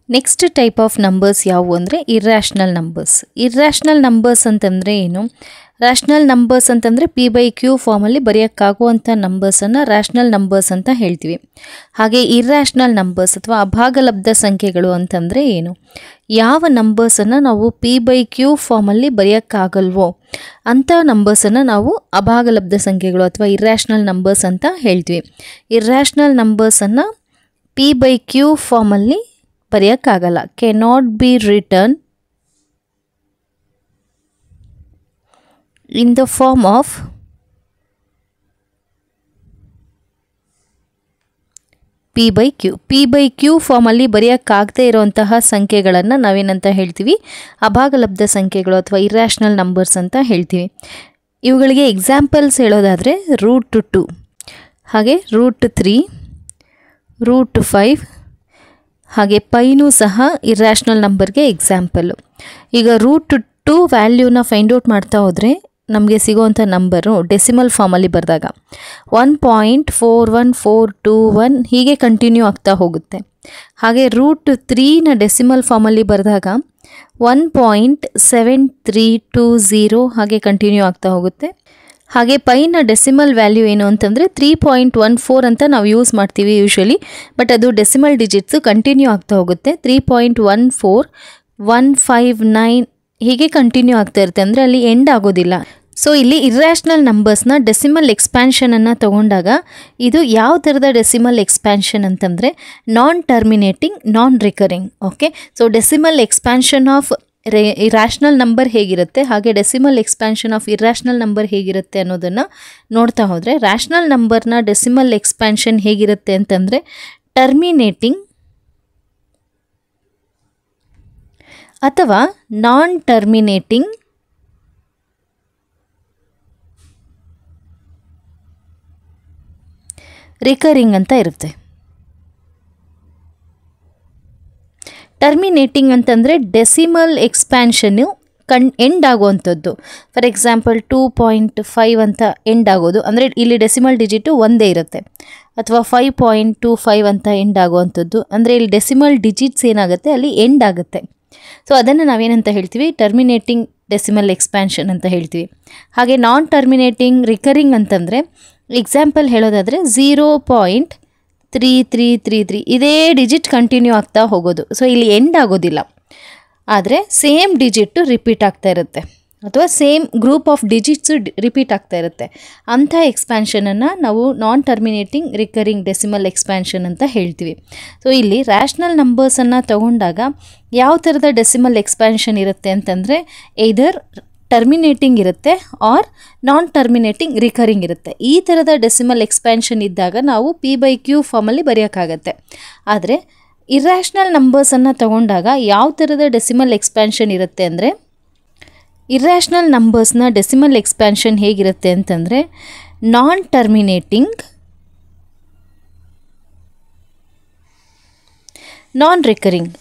Next type of numbers ಯಾವುವು ಅಂದರೆ irrational numbers. Irrational numbers ಅಂತಂದರೆ ಏನು? ರ್ಯಾಷನಲ್ ನಂಬರ್ಸ್ ಅಂತಂದರೆ P/Q ಫಾರ್ಮಲ್ಲಿ ಬರೆಯೋಕ್ಕಾಗುವಂಥ ನಂಬರ್ಸನ್ನು ರ್ಯಾಷನಲ್ ನಂಬರ್ಸ್ ಅಂತ ಹೇಳ್ತೀವಿ. ಹಾಗೆ ಇರ್ಯಾಷನಲ್ ನಂಬರ್ಸ್ ಅಥವಾ ಅಭಾಗಲಬ್ಧ ಸಂಖ್ಯೆಗಳು ಅಂತಂದರೆ ಏನು? ಯಾವ ನಂಬರ್ಸನ್ನು ನಾವು P/Q ಫಾರ್ಮಲ್ಲಿ ಬರೆಯೋಕ್ಕಾಗಲ್ವೋ ಅಂಥ ನಂಬರ್ಸನ್ನು ನಾವು ಅಭಾಗಲಬ್ಧ ಸಂಖ್ಯೆಗಳು ಅಥವಾ ಇರ್ಯಾಷನಲ್ ನಂಬರ್ಸ್ ಅಂತ ಹೇಳ್ತೀವಿ. ಇರ್ಯಾಷನಲ್ ನಂಬರ್ಸನ್ನು P/Q ಫಾರ್ಮಲ್ಲಿ ಬರೆಯೋಕ್ಕಾಗಲ್ಲ. Cannot be written in the form of P/Q. P/Q ಫಾರ್ಮಲ್ಲಿ ಬರೆಯೋಕ್ಕಾಗದೇ ಇರುವಂತಹ ಸಂಖ್ಯೆಗಳನ್ನು ನಾವೇನಂತ ಹೇಳ್ತೀವಿ? ಅಭಾಗಲಬ್ಧ ಸಂಖ್ಯೆಗಳು ಅಥವಾ ಇರ್ಯಾಷನಲ್ ನಂಬರ್ಸ್ ಅಂತ ಹೇಳ್ತೀವಿ. ಇವುಗಳಿಗೆ ಎಕ್ಸಾಂಪಲ್ಸ್ ಹೇಳೋದಾದರೆ √2, ಹಾಗೆ √3, √5, ಹಾಗೆ ಪೈನೂ ಸಹ ಇರ್ಯಾಷನಲ್ ನಂಬರ್ಗೆ ಎಕ್ಸಾಂಪಲ್ಲು. ಈಗ √2 ವ್ಯಾಲ್ಯೂನ ಫೈಂಡ್ ಔಟ್ ಮಾಡ್ತಾ ಹೋದರೆ ನಮಗೆ ಸಿಗೋವಂಥ ನಂಬರು ಡೆಸಿಮಲ್ ಫಾರ್ಮಲ್ಲಿ ಬರೆದಾಗ 1.41421 ಹೀಗೆ ಕಂಟಿನ್ಯೂ ಆಗ್ತಾ ಹೋಗುತ್ತೆ. ಹಾಗೆ √3ನ ಡೆಸಿಮಲ್ ಫಾರ್ಮಲ್ಲಿ ಬರೆದಾಗ 1.7320 ಹಾಗೆ ಕಂಟಿನ್ಯೂ ಆಗ್ತಾ ಹೋಗುತ್ತೆ. ಹಾಗೆ ಪೈನ ಡೆಸಿಮಲ್ ವ್ಯಾಲ್ಯೂ ಏನು ಅಂತಂದರೆ 3.14 ಅಂತ ನಾವು ಯೂಸ್ ಮಾಡ್ತೀವಿ ಯೂಶ್ವಲಿ, ಬಟ್ ಅದು ಡೆಸಿಮಲ್ ಡಿಜಿಟ್ಸು ಕಂಟಿನ್ಯೂ ಆಗ್ತಾ ಹೋಗುತ್ತೆ. 3.14159 ಹೀಗೆ ಕಂಟಿನ್ಯೂ ಆಗ್ತಾ ಇರುತ್ತೆ, ಅಂದರೆ ಅಲ್ಲಿ ಎಂಡ್ ಆಗೋದಿಲ್ಲ. ಸೊ ಇಲ್ಲಿ ಇರ್ಯಾಷನಲ್ ನಂಬರ್ಸ್ನ ಡೆಸಿಮಲ್ ಎಕ್ಸ್ಪ್ಯಾನ್ಷನನ್ನು ತೊಗೊಂಡಾಗ ಇದು ಯಾವ ಥರದ ಡೆಸಿಮಲ್ ಎಕ್ಸ್ಪ್ಯಾನ್ಷನ್ ಅಂತಂದರೆ ನಾನ್ terminating, non recurring. Okay, so decimal expansion of rational number ಹೇಗಿರುತ್ತೆ, ಹಾಗೆ decimal expansion of irrational number ಹೇಗಿರುತ್ತೆ ಅನ್ನೋದನ್ನು ನೋಡ್ತಾ ಹೋದರೆ, ರ್ಯಾಷನಲ್ ನಂಬರ್ನ ಡೆಸಿಮಲ್ ಎಕ್ಸ್ಪ್ಯಾನ್ಷನ್ ಹೇಗಿರುತ್ತೆ ಅಂತಂದರೆ ಟರ್ಮಿನೇಟಿಂಗ್ ಅಥವಾ ನಾನ್ ಟರ್ಮಿನೇಟಿಂಗ್ ರಿಕರಿಂಗ್ ಅಂತ ಇರುತ್ತೆ. ಟರ್ಮಿನೇಟಿಂಗ್ ಅಂತಂದರೆ ಡೆಸಿಮಲ್ ಎಕ್ಸ್ಪ್ಯಾನ್ಷನ್ನು ಎಂಡ್ ಆಗುವಂಥದ್ದು. ಫಾರ್ ಎಕ್ಸಾಂಪಲ್ 2.5 ಅಂತ ಎಂಡ್ ಆಗೋದು, ಅಂದರೆ ಇಲ್ಲಿ ಡೆಸಿಮಲ್ ಡಿಜಿಟು ಒಂದೇ ಇರುತ್ತೆ. ಅಥವಾ 5.25 ಅಂತ ಎಂಡ್ ಆಗುವಂಥದ್ದು, ಅಂದರೆ ಇಲ್ಲಿ ಡೆಸಿಮಲ್ ಡಿಜಿಟ್ಸ್ ಏನಾಗುತ್ತೆ ಅಲ್ಲಿ ಎಂಡ್ ಆಗುತ್ತೆ. ಸೊ ಅದನ್ನು ನಾವೇನಂತ ಹೇಳ್ತೀವಿ? ಟರ್ಮಿನೇಟಿಂಗ್ ಡೆಸಿಮಲ್ ಎಕ್ಸ್ಪ್ಯಾನ್ಷನ್ ಅಂತ ಹೇಳ್ತೀವಿ. ಹಾಗೆ ನಾನ್ ಟರ್ಮಿನೇಟಿಂಗ್ ರಿಕರಿಂಗ್ ಅಂತಂದರೆ ಎಕ್ಸಾಂಪಲ್ ಹೇಳೋದಾದರೆ 0.3333 ಇದೇ ಡಿಜಿಟ್ ಕಂಟಿನ್ಯೂ ಆಗ್ತಾ ಹೋಗೋದು. ಸೊ ಇಲ್ಲಿ ಎಂಡ್ ಆಗೋದಿಲ್ಲ, ಆದರೆ ಸೇಮ್ ಡಿಜಿಟ್ಟು ರಿಪೀಟ್ ಆಗ್ತಾ ಇರುತ್ತೆ, ಅಥವಾ same group of digits repeat ಆಗ್ತಾ ಇರುತ್ತೆ. ಅಂಥ ಎಕ್ಸ್ಪ್ಯಾನ್ಷನನ್ನು ನಾವು ನಾನ್ ಟರ್ಮಿನೇಟಿಂಗ್ ರಿಕರಿಂಗ್ ಡೆಸಿಮಲ್ ಎಕ್ಸ್ಪ್ಯಾನ್ಷನ್ ಅಂತ ಹೇಳ್ತೀವಿ. ಸೊ ಇಲ್ಲಿ ರ್ಯಾಷನಲ್ ನಂಬರ್ಸನ್ನು ತಗೊಂಡಾಗ ಯಾವ ಥರದ ಡೆಸಿಮಲ್ ಎಕ್ಸ್ಪ್ಯಾನ್ಷನ್ ಇರುತ್ತೆ ಅಂತಂದರೆ either ಟರ್ಮಿನೇಟಿಂಗ್ ಇರುತ್ತೆ ಆರ್ ನಾನ್ ಟರ್ಮಿನೇಟಿಂಗ್ ರಿಕರಿಂಗ್ ಇರುತ್ತೆ. ಈ ಥರದ ಡೆಸಿಮಲ್ ಎಕ್ಸ್ಪ್ಯಾನ್ಷನ್ ಇದ್ದಾಗ ನಾವು P/Q ಫಾರ್ಮಲ್ಲಿ ಬರೆಯೋಕ್ಕಾಗತ್ತೆ. ಆದರೆ ಇರ್ಯಾಷನಲ್ ನಂಬರ್ಸನ್ನು ತಗೊಂಡಾಗ ಯಾವ ಥರದ ಡೆಸಿಮಲ್ ಎಕ್ಸ್ಪ್ಯಾನ್ಷನ್ ಇರುತ್ತೆ ಅಂದರೆ, ಇರ್ಯಾಷನಲ್ ನಂಬರ್ಸ್ನ ಡೆಸಿಮಲ್ ಎಕ್ಸ್ಪ್ಯಾನ್ಷನ್ ಹೇಗಿರುತ್ತೆ ಅಂತಂದರೆ ನಾನ್ ಟರ್ಮಿನೇಟಿಂಗ್, ನಾನ್ ರಿಕರಿಂಗ್.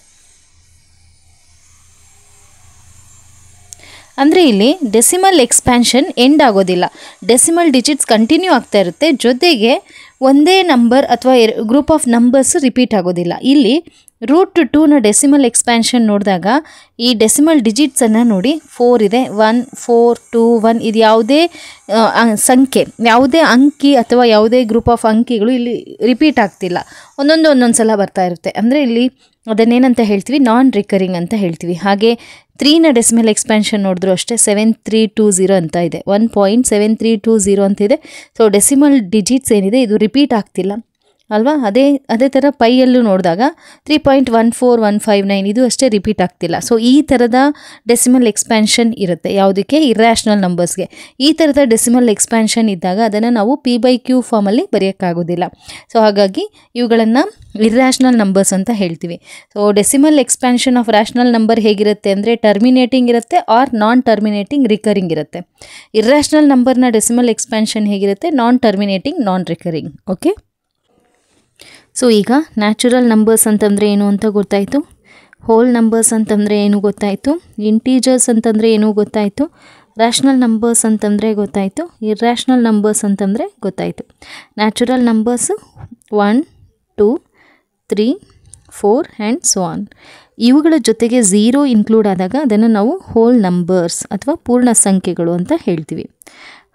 ಅಂದರೆ ಇಲ್ಲಿ ಡೆಸಿಮಲ್ ಎಕ್ಸ್ಪ್ಯಾನ್ಷನ್ ಎಂಡ್ ಆಗೋದಿಲ್ಲ, ಡೆಸಿಮಲ್ ಡಿಜಿಟ್ಸ್ ಕಂಟಿನ್ಯೂ ಆಗ್ತಾ ಇರುತ್ತೆ, ಜೊತೆಗೆ ಒಂದೇ ನಂಬರ್ ಅಥವಾ ಗ್ರೂಪ್ ಆಫ್ ನಂಬರ್ಸ್ ರಿಪೀಟ್ ಆಗೋದಿಲ್ಲ. ಇಲ್ಲಿ √2ನ ಡೆಸಿಮಲ್ ಎಕ್ಸ್ಪ್ಯಾನ್ಷನ್ ನೋಡಿದಾಗ ಈ ಡೆಸಿಮಲ್ ಡಿಜಿಟ್ಸನ್ನು ನೋಡಿ, 4 ಇದೆ, 1 4 2 1 ಇದು ಯಾವುದೇ ಸಂಖ್ಯೆ, ಯಾವುದೇ ಅಂಕಿ ಅಥವಾ ಯಾವುದೇ ಗ್ರೂಪ್ ಆಫ್ ಅಂಕಿಗಳು ಇಲ್ಲಿ ರಿಪೀಟ್ ಆಗ್ತಿಲ್ಲ, ಒಂದೊಂದು ಸಲ ಬರ್ತಾ ಇರುತ್ತೆ. ಅಂದರೆ ಇಲ್ಲಿ ಅದನ್ನೇನಂತ ಹೇಳ್ತೀವಿ? ನಾನ್ ರಿಕರಿಂಗ್ ಅಂತ ಹೇಳ್ತೀವಿ. ಹಾಗೆ 3ನ ಡೆಸಿಮಲ್ ಎಕ್ಸ್ಪ್ಯಾನ್ಷನ್ ನೋಡಿದ್ರು ಅಷ್ಟೇ 7320 ಅಂತ ಇದೆ, 1.7320 ಅಂತ ಇದೆ. ಸೊ ಡೆಸಿಮಲ್ ಡಿಜಿಟ್ಸ್ ಏನಿದೆ ಇದು ರಿಪೀಟ್ ಆಗ್ತಿಲ್ಲ ಅಲ್ವಾ? ಅದೇ ಥರ ಪೈಯಲ್ಲೂ ನೋಡಿದಾಗ 3.14159 ಇದು ಅಷ್ಟೇ ರಿಪೀಟ್ ಆಗ್ತಿಲ್ಲ. ಸೊ ಈ ಥರದ ಡೆಸಿಮಲ್ ಎಕ್ಸ್ಪ್ಯಾನ್ಷನ್ ಇರುತ್ತೆ ಯಾವುದಕ್ಕೆ? ಇರ್ಯಾಷನಲ್ ನಂಬರ್ಸ್ಗೆ. ಈ ಥರದ ಡೆಸಿಮಲ್ ಎಕ್ಸ್ಪ್ಯಾನ್ಷನ್ ಇದ್ದಾಗ ಅದನ್ನು ನಾವು P/Q ಫಾರ್ಮಲ್ಲಿ ಬರೆಯೋಕ್ಕಾಗೋದಿಲ್ಲ. ಸೊ ಹಾಗಾಗಿ ಇವುಗಳನ್ನು ಇರ್ಯಾಷನಲ್ ನಂಬರ್ಸ್ ಅಂತ ಹೇಳ್ತೀವಿ. So decimal expansion of rational number ಹೇಗಿರುತ್ತೆ ಅಂದರೆ ಟರ್ಮಿನೇಟಿಂಗ್ ಇರುತ್ತೆ ಆರ್ ನಾನ್ ಟರ್ಮಿನೇಟಿಂಗ್ ರಿಕರಿಂಗ್ ಇರುತ್ತೆ. ಇರ್ಯಾಷನಲ್ ನಂಬರ್ನ ಡೆಸಿಮಲ್ ಎಕ್ಸ್ಪ್ಯಾನ್ಷನ್ ಹೇಗಿರುತ್ತೆ? ನಾನ್ ಟರ್ಮಿನೇಟಿಂಗ್, ನಾನ್ ರಿಕರಿಂಗ್. ಓಕೆ, ಸೊ ಈಗ ನ್ಯಾಚುರಲ್ ನಂಬರ್ಸ್ ಅಂತಂದರೆ ಏನು ಅಂತ ಗೊತ್ತಾಯಿತು, ಹೋಲ್ ನಂಬರ್ಸ್ ಅಂತಂದರೆ ಏನು ಗೊತ್ತಾಯಿತು, ಇಂಟೀಜರ್ಸ್ ಅಂತಂದರೆ ಏನು ಗೊತ್ತಾಯಿತು, ರ್ಯಾಷನಲ್ ನಂಬರ್ಸ್ ಅಂತಂದರೆ ಗೊತ್ತಾಯಿತು, ಇರ್ಯಾಷನಲ್ ನಂಬರ್ಸ್ ಅಂತಂದರೆ ಗೊತ್ತಾಯಿತು. Natural numbers 1 2 3 4 and so on. ಇವುಗಳ ಜೊತೆಗೆ 0 ಇನ್ಕ್ಲೂಡ್ ಆದಾಗ ಅದನ್ನು ನಾವು ಹೋಲ್ ನಂಬರ್ಸ್ ಅಥವಾ ಪೂರ್ಣ ಸಂಖ್ಯೆಗಳು ಅಂತ ಹೇಳ್ತೀವಿ.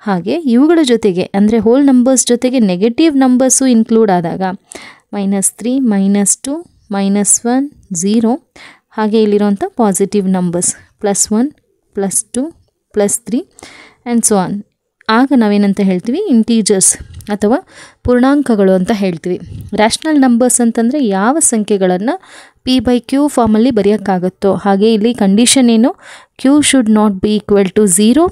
ಹಾಗೆ ಇವುಗಳ ಜೊತೆಗೆ ಅಂದರೆ ಹೋಲ್ ನಂಬರ್ಸ್ ಜೊತೆಗೆ ನೆಗೆಟಿವ್ ನಂಬರ್ಸು ಇನ್ಕ್ಲೂಡ್ ಆದಾಗ -3, -2, -1, 0 ಹಾಗೆ ಇಲ್ಲಿರುವಂಥ positive numbers +1, +2, +3 and so on. ಆಗ ನಾವೇನಂತ ಹೇಳ್ತೀವಿ, ಇಂಟೀಜರ್ಸ್ ಅಥವಾ ಪೂರ್ಣಾಂಕಗಳು ಅಂತ ಹೇಳ್ತೀವಿ. ರ್ಯಾಷನಲ್ ನಂಬರ್ಸ್ ಅಂತಂದರೆ ಯಾವ ಸಂಖ್ಯೆಗಳನ್ನು P/Q ಫಾರ್ಮಲ್ಲಿ ಬರೆಯೋಕ್ಕಾಗುತ್ತೋ. ಹಾಗೆ ಇಲ್ಲಿ ಕಂಡೀಷನ್ ಏನು, Q should not be equal to 0.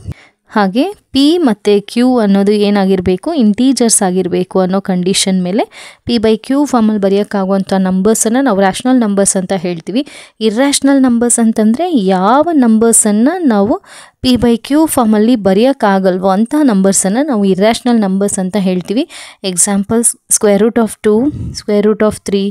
ಹಾಗೆ P ಮತ್ತು Q ಅನ್ನೋದು ಏನಾಗಿರಬೇಕು, ಇಂಟೀಜರ್ಸ್ ಆಗಿರಬೇಕು ಅನ್ನೋ ಕಂಡೀಷನ್ ಮೇಲೆ P/Q ಫಾರ್ಮಲ್ಲಿ ಬರೆಯೋಕ್ಕಾಗುವಂಥ ನಂಬರ್ಸನ್ನು ನಾವು ರ್ಯಾಷನಲ್ ನಂಬರ್ಸ್ ಅಂತ ಹೇಳ್ತೀವಿ. ಇರ್ರ್ಯಾಷನಲ್ ನಂಬರ್ಸ್ ಅಂತಂದರೆ ಯಾವ ನಂಬರ್ಸನ್ನು ನಾವು P/Q ಫಾರ್ಮಲ್ಲಿ ಬರೆಯೋಕ್ಕಾಗಲ್ವೋ ಅಂಥ ನಂಬರ್ಸನ್ನು ನಾವು ಇರ್ರ್ಯಾಷನಲ್ ನಂಬರ್ಸ್ ಅಂತ ಹೇಳ್ತೀವಿ. ಎಕ್ಸಾಂಪಲ್ಸ್ √2, √3,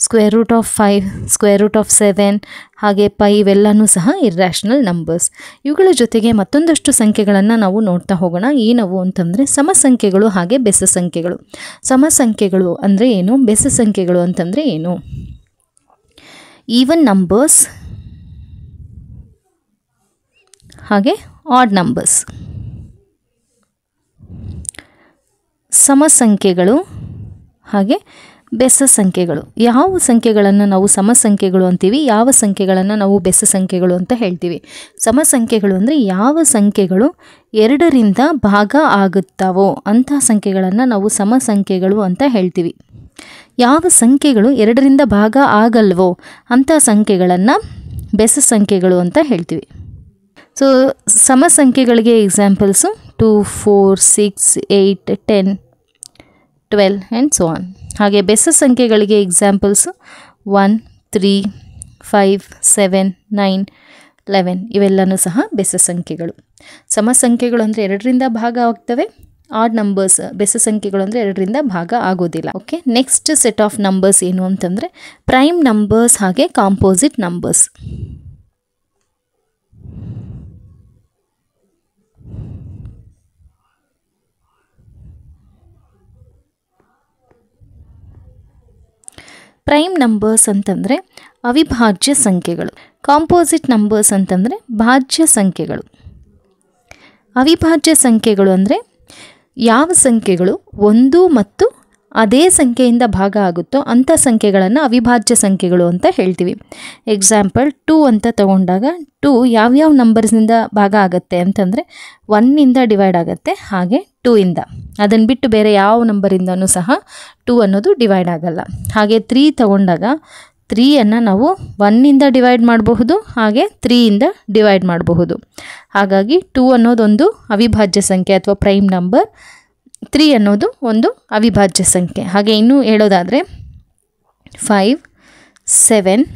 √5, √7 ಹಾಗೆ ಪೈ ಇವೆಲ್ಲನೂ ಸಹ ಇರ್ರ್ಯಾಷನಲ್ ನಂಬರ್ಸ್. ಇವುಗಳ ಜೊತೆಗೆ ಮತ್ತೊಂದಷ್ಟು ಸಂಖ್ಯೆಗಳನ್ನು ನಾವು ನೋಡ್ತಾ ಹೋಗೋಣ. ಏನವು ಅಂತಂದರೆ ಸಮಸಂಖ್ಯೆಗಳು ಹಾಗೆ ಬೆಸ ಸಂಖ್ಯೆಗಳು. ಸಮಸಂಖ್ಯೆಗಳು ಅಂದರೆ ಏನು, ಬೆಸ ಸಂಖ್ಯೆಗಳು ಅಂತಂದರೆ ಏನು? ಈವನ್ ನಂಬರ್ಸ್ ಹಾಗೆ ಆಡ್ ನಂಬರ್ಸ್. ಸಮಸಂಖ್ಯೆಗಳು ಹಾಗೆ ಬೆಸ ಸಂಖ್ಯೆಗಳು. ಯಾವ ಸಂಖ್ಯೆಗಳನ್ನು ನಾವು ಸಮಸಂಖ್ಯೆಗಳು ಅಂತೀವಿ, ಯಾವ ಸಂಖ್ಯೆಗಳನ್ನು ನಾವು ಬೆಸ ಸಂಖ್ಯೆಗಳು ಅಂತ ಹೇಳ್ತೀವಿ. ಸಮಸಂಖ್ಯೆಗಳು ಅಂದರೆ ಯಾವ ಸಂಖ್ಯೆಗಳು 2ರಿಂದ ಭಾಗ ಆಗುತ್ತವೋ ಅಂಥ ಸಂಖ್ಯೆಗಳನ್ನು ನಾವು ಸಮಸಂಖ್ಯೆಗಳು ಅಂತ ಹೇಳ್ತೀವಿ. ಯಾವ ಸಂಖ್ಯೆಗಳು 2ರಿಂದ ಭಾಗ ಆಗಲ್ವೋ ಅಂಥ ಸಂಖ್ಯೆಗಳನ್ನು ಬೆಸ ಸಂಖ್ಯೆಗಳು ಅಂತ ಹೇಳ್ತೀವಿ. ಸೊ ಸಮಸಂಖ್ಯೆಗಳಿಗೆ ಎಕ್ಸಾಂಪಲ್ಸು 2, 4, 6, 8, 10, 12 ಆ್ಯಂಡ್ ಸೊ ಆನ್. ಹಾಗೆ ಬೆಸ ಸಂಖ್ಯೆಗಳಿಗೆ ಎಕ್ಸಾಂಪಲ್ಸು 1, 3, 5, 7, 9, 11 ಇವೆಲ್ಲನೂ ಸಹ ಬೆಸ ಸಂಖ್ಯೆಗಳು. ಸಮಸಂಖ್ಯೆಗಳು ಅಂದರೆ 2ರಿಂದ ಭಾಗ ಆಗ್ತವೆ. ಆಡ್ ನಂಬರ್ಸ್ ಬೆಸ ಸಂಖ್ಯೆಗಳು ಅಂದರೆ 2ರಿಂದ ಭಾಗ ಆಗೋದಿಲ್ಲ. Okay, next set of numbers ಏನು ಅಂತಂದರೆ ಪ್ರೈಮ್ ನಂಬರ್ಸ್ ಹಾಗೆ ಕಾಂಪೋಸಿಟ್ ನಂಬರ್ಸ್. ಪ್ರೈಮ್ ನಂಬರ್ಸ್ ಅಂತಂದರೆ ಅವಿಭಾಜ್ಯ ಸಂಖ್ಯೆಗಳು. ಕಾಂಪೋಸಿಟ್ ನಂಬರ್ಸ್ ಅಂತಂದರೆ ಭಾಜ್ಯ ಸಂಖ್ಯೆಗಳು. ಅವಿಭಾಜ್ಯ ಸಂಖ್ಯೆಗಳು ಅಂದರೆ ಯಾವ ಸಂಖ್ಯೆಗಳು ಒಂದು ಮತ್ತು ಅದೇ ಸಂಖ್ಯೆಯಿಂದ ಭಾಗ ಆಗುತ್ತೋ ಅಂಥ ಸಂಖ್ಯೆಗಳನ್ನು ಅವಿಭಾಜ್ಯ ಸಂಖ್ಯೆಗಳು ಅಂತ ಹೇಳ್ತೀವಿ. ಎಕ್ಸಾಂಪಲ್ 2 ಅಂತ ತಗೊಂಡಾಗ 2 ಯಾವ್ಯಾವ ನಂಬರ್ಸಿಂದ ಭಾಗ ಆಗುತ್ತೆ ಅಂತಂದರೆ 1ಇಂದ ಡಿವೈಡ್ ಆಗುತ್ತೆ, ಹಾಗೆ 2ಇಂದ. ಅದನ್ನು ಬಿಟ್ಟು ಬೇರೆ ಯಾವ ನಂಬರಿಂದನೂ ಸಹ 2 ಅನ್ನೋದು ಡಿವೈಡ್ ಆಗಲ್ಲ. ಹಾಗೆ 3 ತಗೊಂಡಾಗ 3ಯನ್ನು ನಾವು 1ಇಂದ ಡಿವೈಡ್ ಮಾಡಬಹುದು, ಹಾಗೆ 3ಇಂದ ಡಿವೈಡ್ ಮಾಡಬಹುದು. ಹಾಗಾಗಿ 2 ಅನ್ನೋದೊಂದು ಅವಿಭಾಜ್ಯ ಸಂಖ್ಯೆ ಅಥವಾ ಪ್ರೈಮ್ ನಂಬರ್, 3 ಅನ್ನೋದು ಒಂದು ಅವಿಭಾಜ್ಯ ಸಂಖ್ಯೆ. ಹಾಗೆ ಇನ್ನೂ ಹೇಳೋದಾದರೆ 5, 7,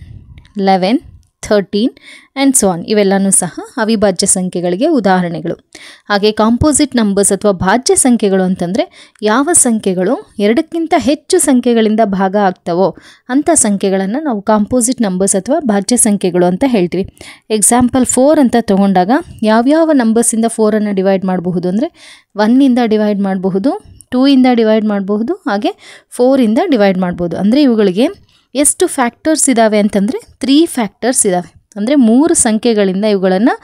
11, 13 ಆ್ಯಂಡ್ ಸೊ ಆನ್ ಇವೆಲ್ಲನೂ ಸಹ ಅವಿಭಾಜ್ಯ ಸಂಖ್ಯೆಗಳಿಗೆ ಉದಾಹರಣೆಗಳು. ಹಾಗೆ ಕಾಂಪೋಸಿಟ್ ನಂಬರ್ಸ್ ಅಥವಾ ಭಾಜ್ಯ ಸಂಖ್ಯೆಗಳು ಅಂತಂದರೆ ಯಾವ ಸಂಖ್ಯೆಗಳು 2ಕ್ಕಿಂತ ಹೆಚ್ಚು ಸಂಖ್ಯೆಗಳಿಂದ ಭಾಗ ಆಗ್ತವೋ ಅಂಥ ಸಂಖ್ಯೆಗಳನ್ನು ನಾವು ಕಾಂಪೋಸಿಟ್ ನಂಬರ್ಸ್ ಅಥವಾ ಭಾಜ್ಯ ಸಂಖ್ಯೆಗಳು ಅಂತ ಹೇಳ್ತೀವಿ. ಎಕ್ಸಾಂಪಲ್ 4 ಅಂತ ತಗೊಂಡಾಗ ಯಾವ್ಯಾವ ನಂಬರ್ಸಿಂದ 4ಅನ್ನು ಡಿವೈಡ್ ಮಾಡಬಹುದು ಅಂದರೆ 1ಇಂದ ಡಿವೈಡ್ ಮಾಡಬಹುದು, 2ಇಂದ ಡಿವೈಡ್ ಮಾಡಬಹುದು, ಹಾಗೆ 4ಇಂದ ಡಿವೈಡ್ ಮಾಡ್ಬೋದು. ಅಂದರೆ ಇವುಗಳಿಗೆ ಎಷ್ಟು ಫ್ಯಾಕ್ಟರ್ಸ್ ಇದ್ದಾವೆ ಅಂತಂದರೆ 3 ಫ್ಯಾಕ್ಟರ್ಸ್ ಇದ್ದಾವೆ. ಅಂದರೆ 3 ಸಂಖ್ಯೆಗಳಿಂದ ಇವುಗಳನ್ನು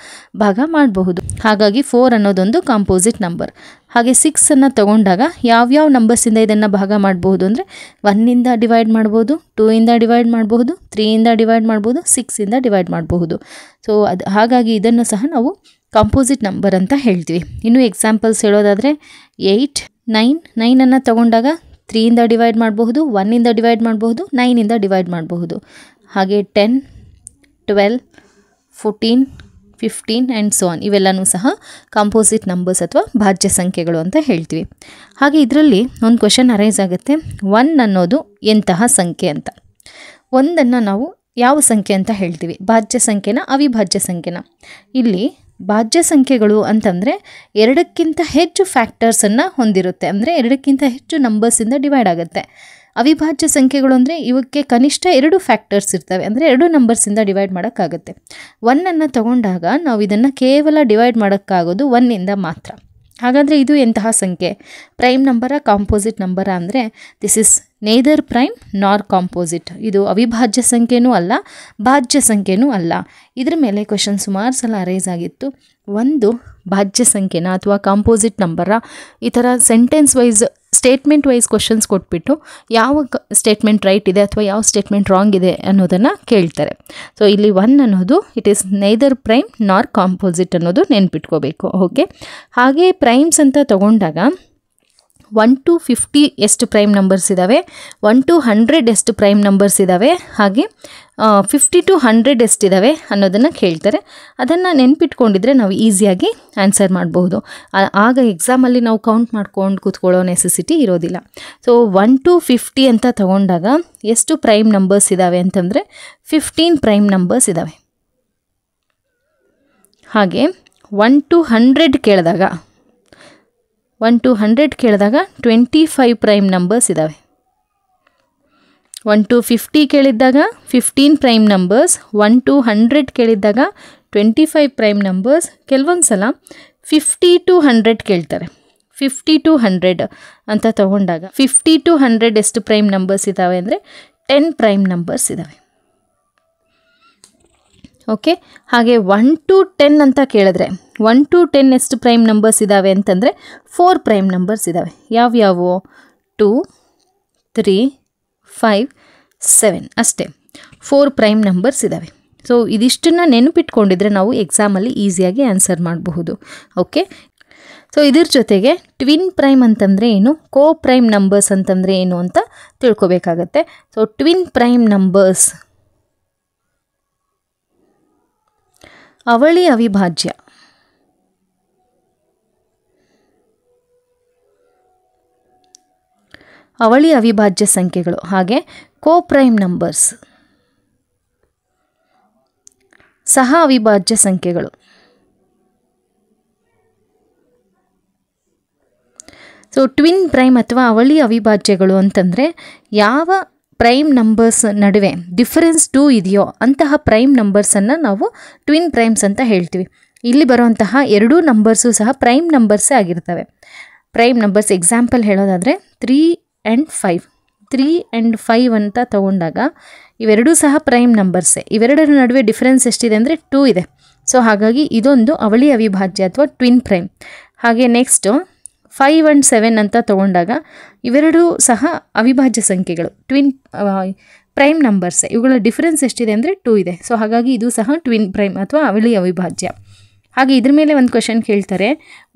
ಭಾಗ ಮಾಡಬಹುದು. ಹಾಗಾಗಿ 4 ಅನ್ನೋದೊಂದು ಕಾಂಪೋಸಿಟ್ ನಂಬರ್. ಹಾಗೆ 6ಅನ್ನು ತಗೊಂಡಾಗ ಯಾವ್ಯಾವ ನಂಬರ್ಸಿಂದ ಇದನ್ನು ಭಾಗ ಮಾಡಬಹುದು ಅಂದರೆ 1ಇಂದ ಡಿವೈಡ್ ಮಾಡ್ಬೋದು, 2ಇಂದ ಡಿವೈಡ್ ಮಾಡಬಹುದು, 3ಇಂದ ಡಿವೈಡ್ ಮಾಡ್ಬೋದು, 6ಇಂದ ಡಿವೈಡ್ ಮಾಡಬಹುದು. ಸೊ ಹಾಗಾಗಿ ಇದನ್ನು ಸಹ ನಾವು ಕಾಂಪೋಸಿಟ್ ನಂಬರ್ ಅಂತ ಹೇಳ್ತೀವಿ. ಇನ್ನು ಎಕ್ಸಾಂಪಲ್ಸ್ ಹೇಳೋದಾದರೆ 8, 9ಅನ್ನು ತಗೊಂಡಾಗ 3ಇಂದ ಡಿವೈಡ್ ಮಾಡಬಹುದು, 1ಇಂದ ಡಿವೈಡ್ ಮಾಡಬಹುದು, 9ಇಂದ ಡಿವೈಡ್ ಮಾಡಬಹುದು. ಹಾಗೆ 10, 12, 14, 15 ಆ್ಯಂಡ್ ಸೊ ಆನ್ ಇವೆಲ್ಲನೂ ಸಹ ಕಾಂಪೋಸಿಟ್ ನಂಬರ್ಸ್ ಅಥವಾ ಭಾಜ್ಯ ಸಂಖ್ಯೆಗಳು ಅಂತ ಹೇಳ್ತೀವಿ. ಹಾಗೆ ಇದರಲ್ಲಿ ಒಂದು ಕ್ವೆಶನ್ ಅರೈಸ್ ಆಗುತ್ತೆ, 1 ಅನ್ನೋದು ಎಂತಹ ಸಂಖ್ಯೆ ಅಂತ. 1ಅನ್ನು ನಾವು ಯಾವ ಸಂಖ್ಯೆ ಅಂತ ಹೇಳ್ತೀವಿ, ಭಾಜ್ಯ ಸಂಖ್ಯೆನ ಅವಿಭಾಜ್ಯ ಸಂಖ್ಯೆನ? ಇಲ್ಲಿ ಭಾಜ್ಯ ಸಂಖ್ಯೆಗಳು ಅಂತಂದರೆ 2ಕ್ಕಿಂತ ಹೆಚ್ಚು ಫ್ಯಾಕ್ಟರ್ಸನ್ನು ಹೊಂದಿರುತ್ತೆ, ಅಂದರೆ 2ಕ್ಕಿಂತ ಹೆಚ್ಚು ನಂಬರ್ಸಿಂದ ಡಿವೈಡ್ ಆಗುತ್ತೆ. ಅವಿಭಾಜ್ಯ ಸಂಖ್ಯೆಗಳು ಅಂದರೆ ಇವಕ್ಕೆ ಕನಿಷ್ಠ 2 ಫ್ಯಾಕ್ಟರ್ಸ್ ಇರ್ತವೆ, ಅಂದರೆ 2 ನಂಬರ್ಸಿಂದ ಡಿವೈಡ್ ಮಾಡೋಕ್ಕಾಗುತ್ತೆ. 1ಅನ್ನು ತಗೊಂಡಾಗ ನಾವು ಇದನ್ನು ಕೇವಲ ಡಿವೈಡ್ ಮಾಡೋಕ್ಕಾಗೋದು 1ಇಂದ ಮಾತ್ರ. ಹಾಗಾದರೆ ಇದು ಎಂತಹ ಸಂಖ್ಯೆ? ಪ್ರೈಮ್ ನಂಬರ ಕಾಂಪೋಸಿಟ್ ನಂಬರ ಅಂದರೆ ದಿಸ್ ಇಸ್ ನೇದರ್ ಪ್ರೈಮ್ ನಾರ್ ಕಾಂಪೋಸಿಟ್. ಇದು ಅವಿಭಾಜ್ಯ ಸಂಖ್ಯೆನೂ ಅಲ್ಲ, ಭಾಜ್ಯ ಸಂಖ್ಯೆನೂ ಅಲ್ಲ. ಇದ್ರ ಮೇಲೆ ಕ್ವೆಶನ್ ಸುಮಾರು ಸಲ ಅರೈಸ್ ಆಗಿತ್ತು. ಒಂದು ಭಾಜ್ಯ ಸಂಖ್ಯೆನ ಅಥವಾ ಕಾಂಪೋಸಿಟ್ ನಂಬರ ಈ ಥರ sentence wise statement wise questions ಕೊಟ್ಬಿಟ್ಟು ಯಾವ ಸ್ಟೇಟ್ಮೆಂಟ್ ರೈಟ್ ಇದೆ ಅಥವಾ ಯಾವ ಸ್ಟೇಟ್ಮೆಂಟ್ ರಾಂಗ್ ಇದೆ ಅನ್ನೋದನ್ನು ಕೇಳ್ತಾರೆ. ಸೊ ಇಲ್ಲಿ 1 ಅನ್ನೋದು ಇಟ್ ಈಸ್ ನೈದರ್ ಪ್ರೈಮ್ ನಾರ್ ಕಾಂಪೋಸಿಟ್ ಅನ್ನೋದು ನೆನ್ಪಿಟ್ಕೋಬೇಕು. ಓಕೆ, ಹಾಗೆ ಪ್ರೈಮ್ಸ್ ಅಂತ ತಗೊಂಡಾಗ 1 to 50 ಎಷ್ಟು ಪ್ರೈಮ್ ನಂಬರ್ಸ್ ಇದ್ದಾವೆ, 1 to 100 ಎಷ್ಟು ಪ್ರೈಮ್ ನಂಬರ್ಸ್ ಇದ್ದಾವೆ, ಹಾಗೆ 50 to 100 ಎಷ್ಟಿದ್ದಾವೆ ಅನ್ನೋದನ್ನು ಕೇಳ್ತಾರೆ. ಅದನ್ನು ನೆನ್ಪಿಟ್ಕೊಂಡಿದ್ರೆ ನಾವು ಈಸಿಯಾಗಿ ಆನ್ಸರ್ ಮಾಡಬಹುದು. ಆಗ ಎಕ್ಸಾಮಲ್ಲಿ ನಾವು ಕೌಂಟ್ ಮಾಡ್ಕೊಂಡು ಕೂತ್ಕೊಳ್ಳೋ ನೆಸೆಸಿಟಿ ಇರೋದಿಲ್ಲ. ಸೊ 1 to 50 ಅಂತ ತಗೊಂಡಾಗ ಎಷ್ಟು ಪ್ರೈಮ್ ನಂಬರ್ಸ್ ಇದ್ದಾವೆ ಅಂತಂದರೆ 15 ಪ್ರೈಮ್ ನಂಬರ್ಸ್ ಇದ್ದಾವೆ. ಹಾಗೆ 1 to 100 ಕೇಳಿದಾಗ 1 to 100 ಕೇಳಿದಾಗ 25 ಪ್ರೈಮ್ ನಂಬರ್ಸ್ ಇದ್ದಾವೆ. 1 to 50 ಕೇಳಿದ್ದಾಗ 15 prime numbers, 1 to 100 ಕೇಳಿದ್ದಾಗ 25 prime numbers. ಕೆಲವೊಂದು ಸಲ 50 to 100 ಕೇಳ್ತಾರೆ. 50 to 100 ಅಂತ ತಗೊಂಡಾಗ 50 to 100 ಎಷ್ಟು ಪ್ರೈಮ್ ನಂಬರ್ಸ್ ಇದ್ದಾವೆ ಅಂದರೆ 10 ಪ್ರೈಮ್ ನಂಬರ್ಸ್ ಇದ್ದಾವೆ. ಓಕೆ, ಹಾಗೆ 1 to 10 ಅಂತ ಕೇಳಿದ್ರೆ 1 to 10 ಎಷ್ಟು ಪ್ರೈಮ್ ನಂಬರ್ಸ್ ಇದ್ದಾವೆ ಅಂತಂದರೆ 4 ಪ್ರೈಮ್ ನಂಬರ್ಸ್ ಇದ್ದಾವೆ. ಯಾವ್ಯಾವು? 2, 3, 5, 7 ಅಷ್ಟೇ, 4 ಪ್ರೈಮ್ ನಂಬರ್ಸ್ ಇದ್ದಾವೆ. ಸೊ ಇದಿಷ್ಟನ್ನು ನೆನಪಿಟ್ಕೊಂಡಿದ್ರೆ ನಾವು ಎಕ್ಸಾಮಲ್ಲಿ ಈಸಿಯಾಗಿ ಆನ್ಸರ್ ಮಾಡಬಹುದು. ಓಕೆ, ಸೊ ಇದ್ರ ಜೊತೆಗೆ ಟ್ವಿನ್ ಪ್ರೈಮ್ ಅಂತಂದರೆ ಏನು, ಕೋ ಪ್ರೈಮ್ ನಂಬರ್ಸ್ ಅಂತಂದರೆ ಏನು ಅಂತ ತಿಳ್ಕೊಬೇಕಾಗತ್ತೆ. ಸೊ ಟ್ವಿನ್ ಪ್ರೈಮ್ ನಂಬರ್ಸ್ ಅವಳಿ ಅವಿಭಾಜ್ಯ, ಅವಳಿ ಅವಿಭಾಜ್ಯ ಸಂಖ್ಯೆಗಳು. ಹಾಗೆ ಕೋ ಪ್ರೈಮ್ ನಂಬರ್ಸ್ ಸಹ ಅವಿಭಾಜ್ಯ ಸಂಖ್ಯೆಗಳು. ಸೊ ಟ್ವಿನ್ ಪ್ರೈಮ್ ಅಥವಾ ಅವಳಿ ಅವಿಭಾಜ್ಯಗಳು ಅಂತಂದರೆ ಯಾವ ಪ್ರೈಮ್ ನಂಬರ್ಸ್ ನಡುವೆ ಡಿಫರೆನ್ಸ್ 2 ಇದೆಯೋ ಅಂತಹ ಪ್ರೈಮ್ ನಂಬರ್ಸನ್ನು ನಾವು ಟ್ವಿನ್ ಪ್ರೈಮ್ಸ್ ಅಂತ ಹೇಳ್ತೀವಿ. ಇಲ್ಲಿ ಬರುವಂತಹ ಎರಡೂ ನಂಬರ್ಸು ಸಹ ಪ್ರೈಮ್ ನಂಬರ್ಸೇ ಆಗಿರ್ತವೆ. ಪ್ರೈಮ್ ನಂಬರ್ಸ್ ಎಕ್ಸಾಂಪಲ್ ಹೇಳೋದಾದರೆ 3 and 5. 3 and 5 ಅಂತ ತಗೊಂಡಾಗ ಇವೆರಡೂ ಸಹ ಪ್ರೈಮ್ ನಂಬರ್ಸೇ. ಇವೆರಡರ ನಡುವೆ ಡಿಫರೆನ್ಸ್ ಎಷ್ಟಿದೆ ಅಂದರೆ 2 ಇದೆ. ಸೊ ಹಾಗಾಗಿ ಇದೊಂದು ಅವಳಿ ಅವಿಭಾಜ್ಯ ಅಥವಾ ಟ್ವಿನ್ ಪ್ರೈಮ್. ಹಾಗೆ ನೆಕ್ಸ್ಟು 5 and 7 ಅಂತ ತಗೊಂಡಾಗ ಇವೆರಡೂ ಸಹ ಅವಿಭಾಜ್ಯ ಸಂಖ್ಯೆಗಳು, ಟ್ವಿನ್ ಪ್ರೈಮ್ ನಂಬರ್ಸೇ. ಇವುಗಳ ಡಿಫರೆನ್ಸ್ ಎಷ್ಟಿದೆ ಅಂದರೆ 2 ಇದೆ. ಸೊ ಹಾಗಾಗಿ ಇದು ಸಹ ಟ್ವಿನ್ ಪ್ರೈಮ್ ಅಥವಾ ಅವಳಿ ಅವಿಭಾಜ್ಯ. ಹಾಗೆ ಇದ್ರ ಮೇಲೆ ಒಂದು ಕ್ವೆಶನ್ ಕೇಳ್ತಾರೆ,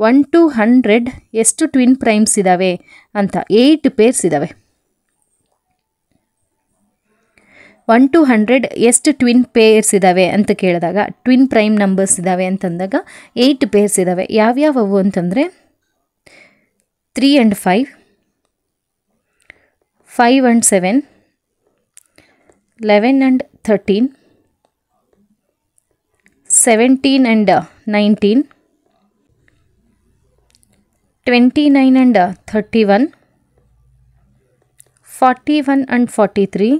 1 to 100 ಎಷ್ಟು ಟ್ವಿನ್ ಪ್ರೈಮ್ಸ್ ಇದ್ದಾವೆ ಅಂತ. 8 ಪೇರ್ಸ್ ಇದ್ದಾವೆ. 1 to 100 ಎಷ್ಟು ಟ್ವಿನ್ ಪೇರ್ಸ್ ಇದ್ದಾವೆ ಅಂತ ಕೇಳಿದಾಗ, ಟ್ವಿನ್ ಪ್ರೈಮ್ ನಂಬರ್ಸ್ ಇದ್ದಾವೆ ಅಂತಂದಾಗ 8 ಪೇರ್ಸ್ ಇದ್ದಾವೆ. ಯಾವ್ಯಾವವು ಅಂತಂದರೆ 3 and 5, 5 and 7, 11 and 13, 17 and 19, 29 and 31, 41 and 43,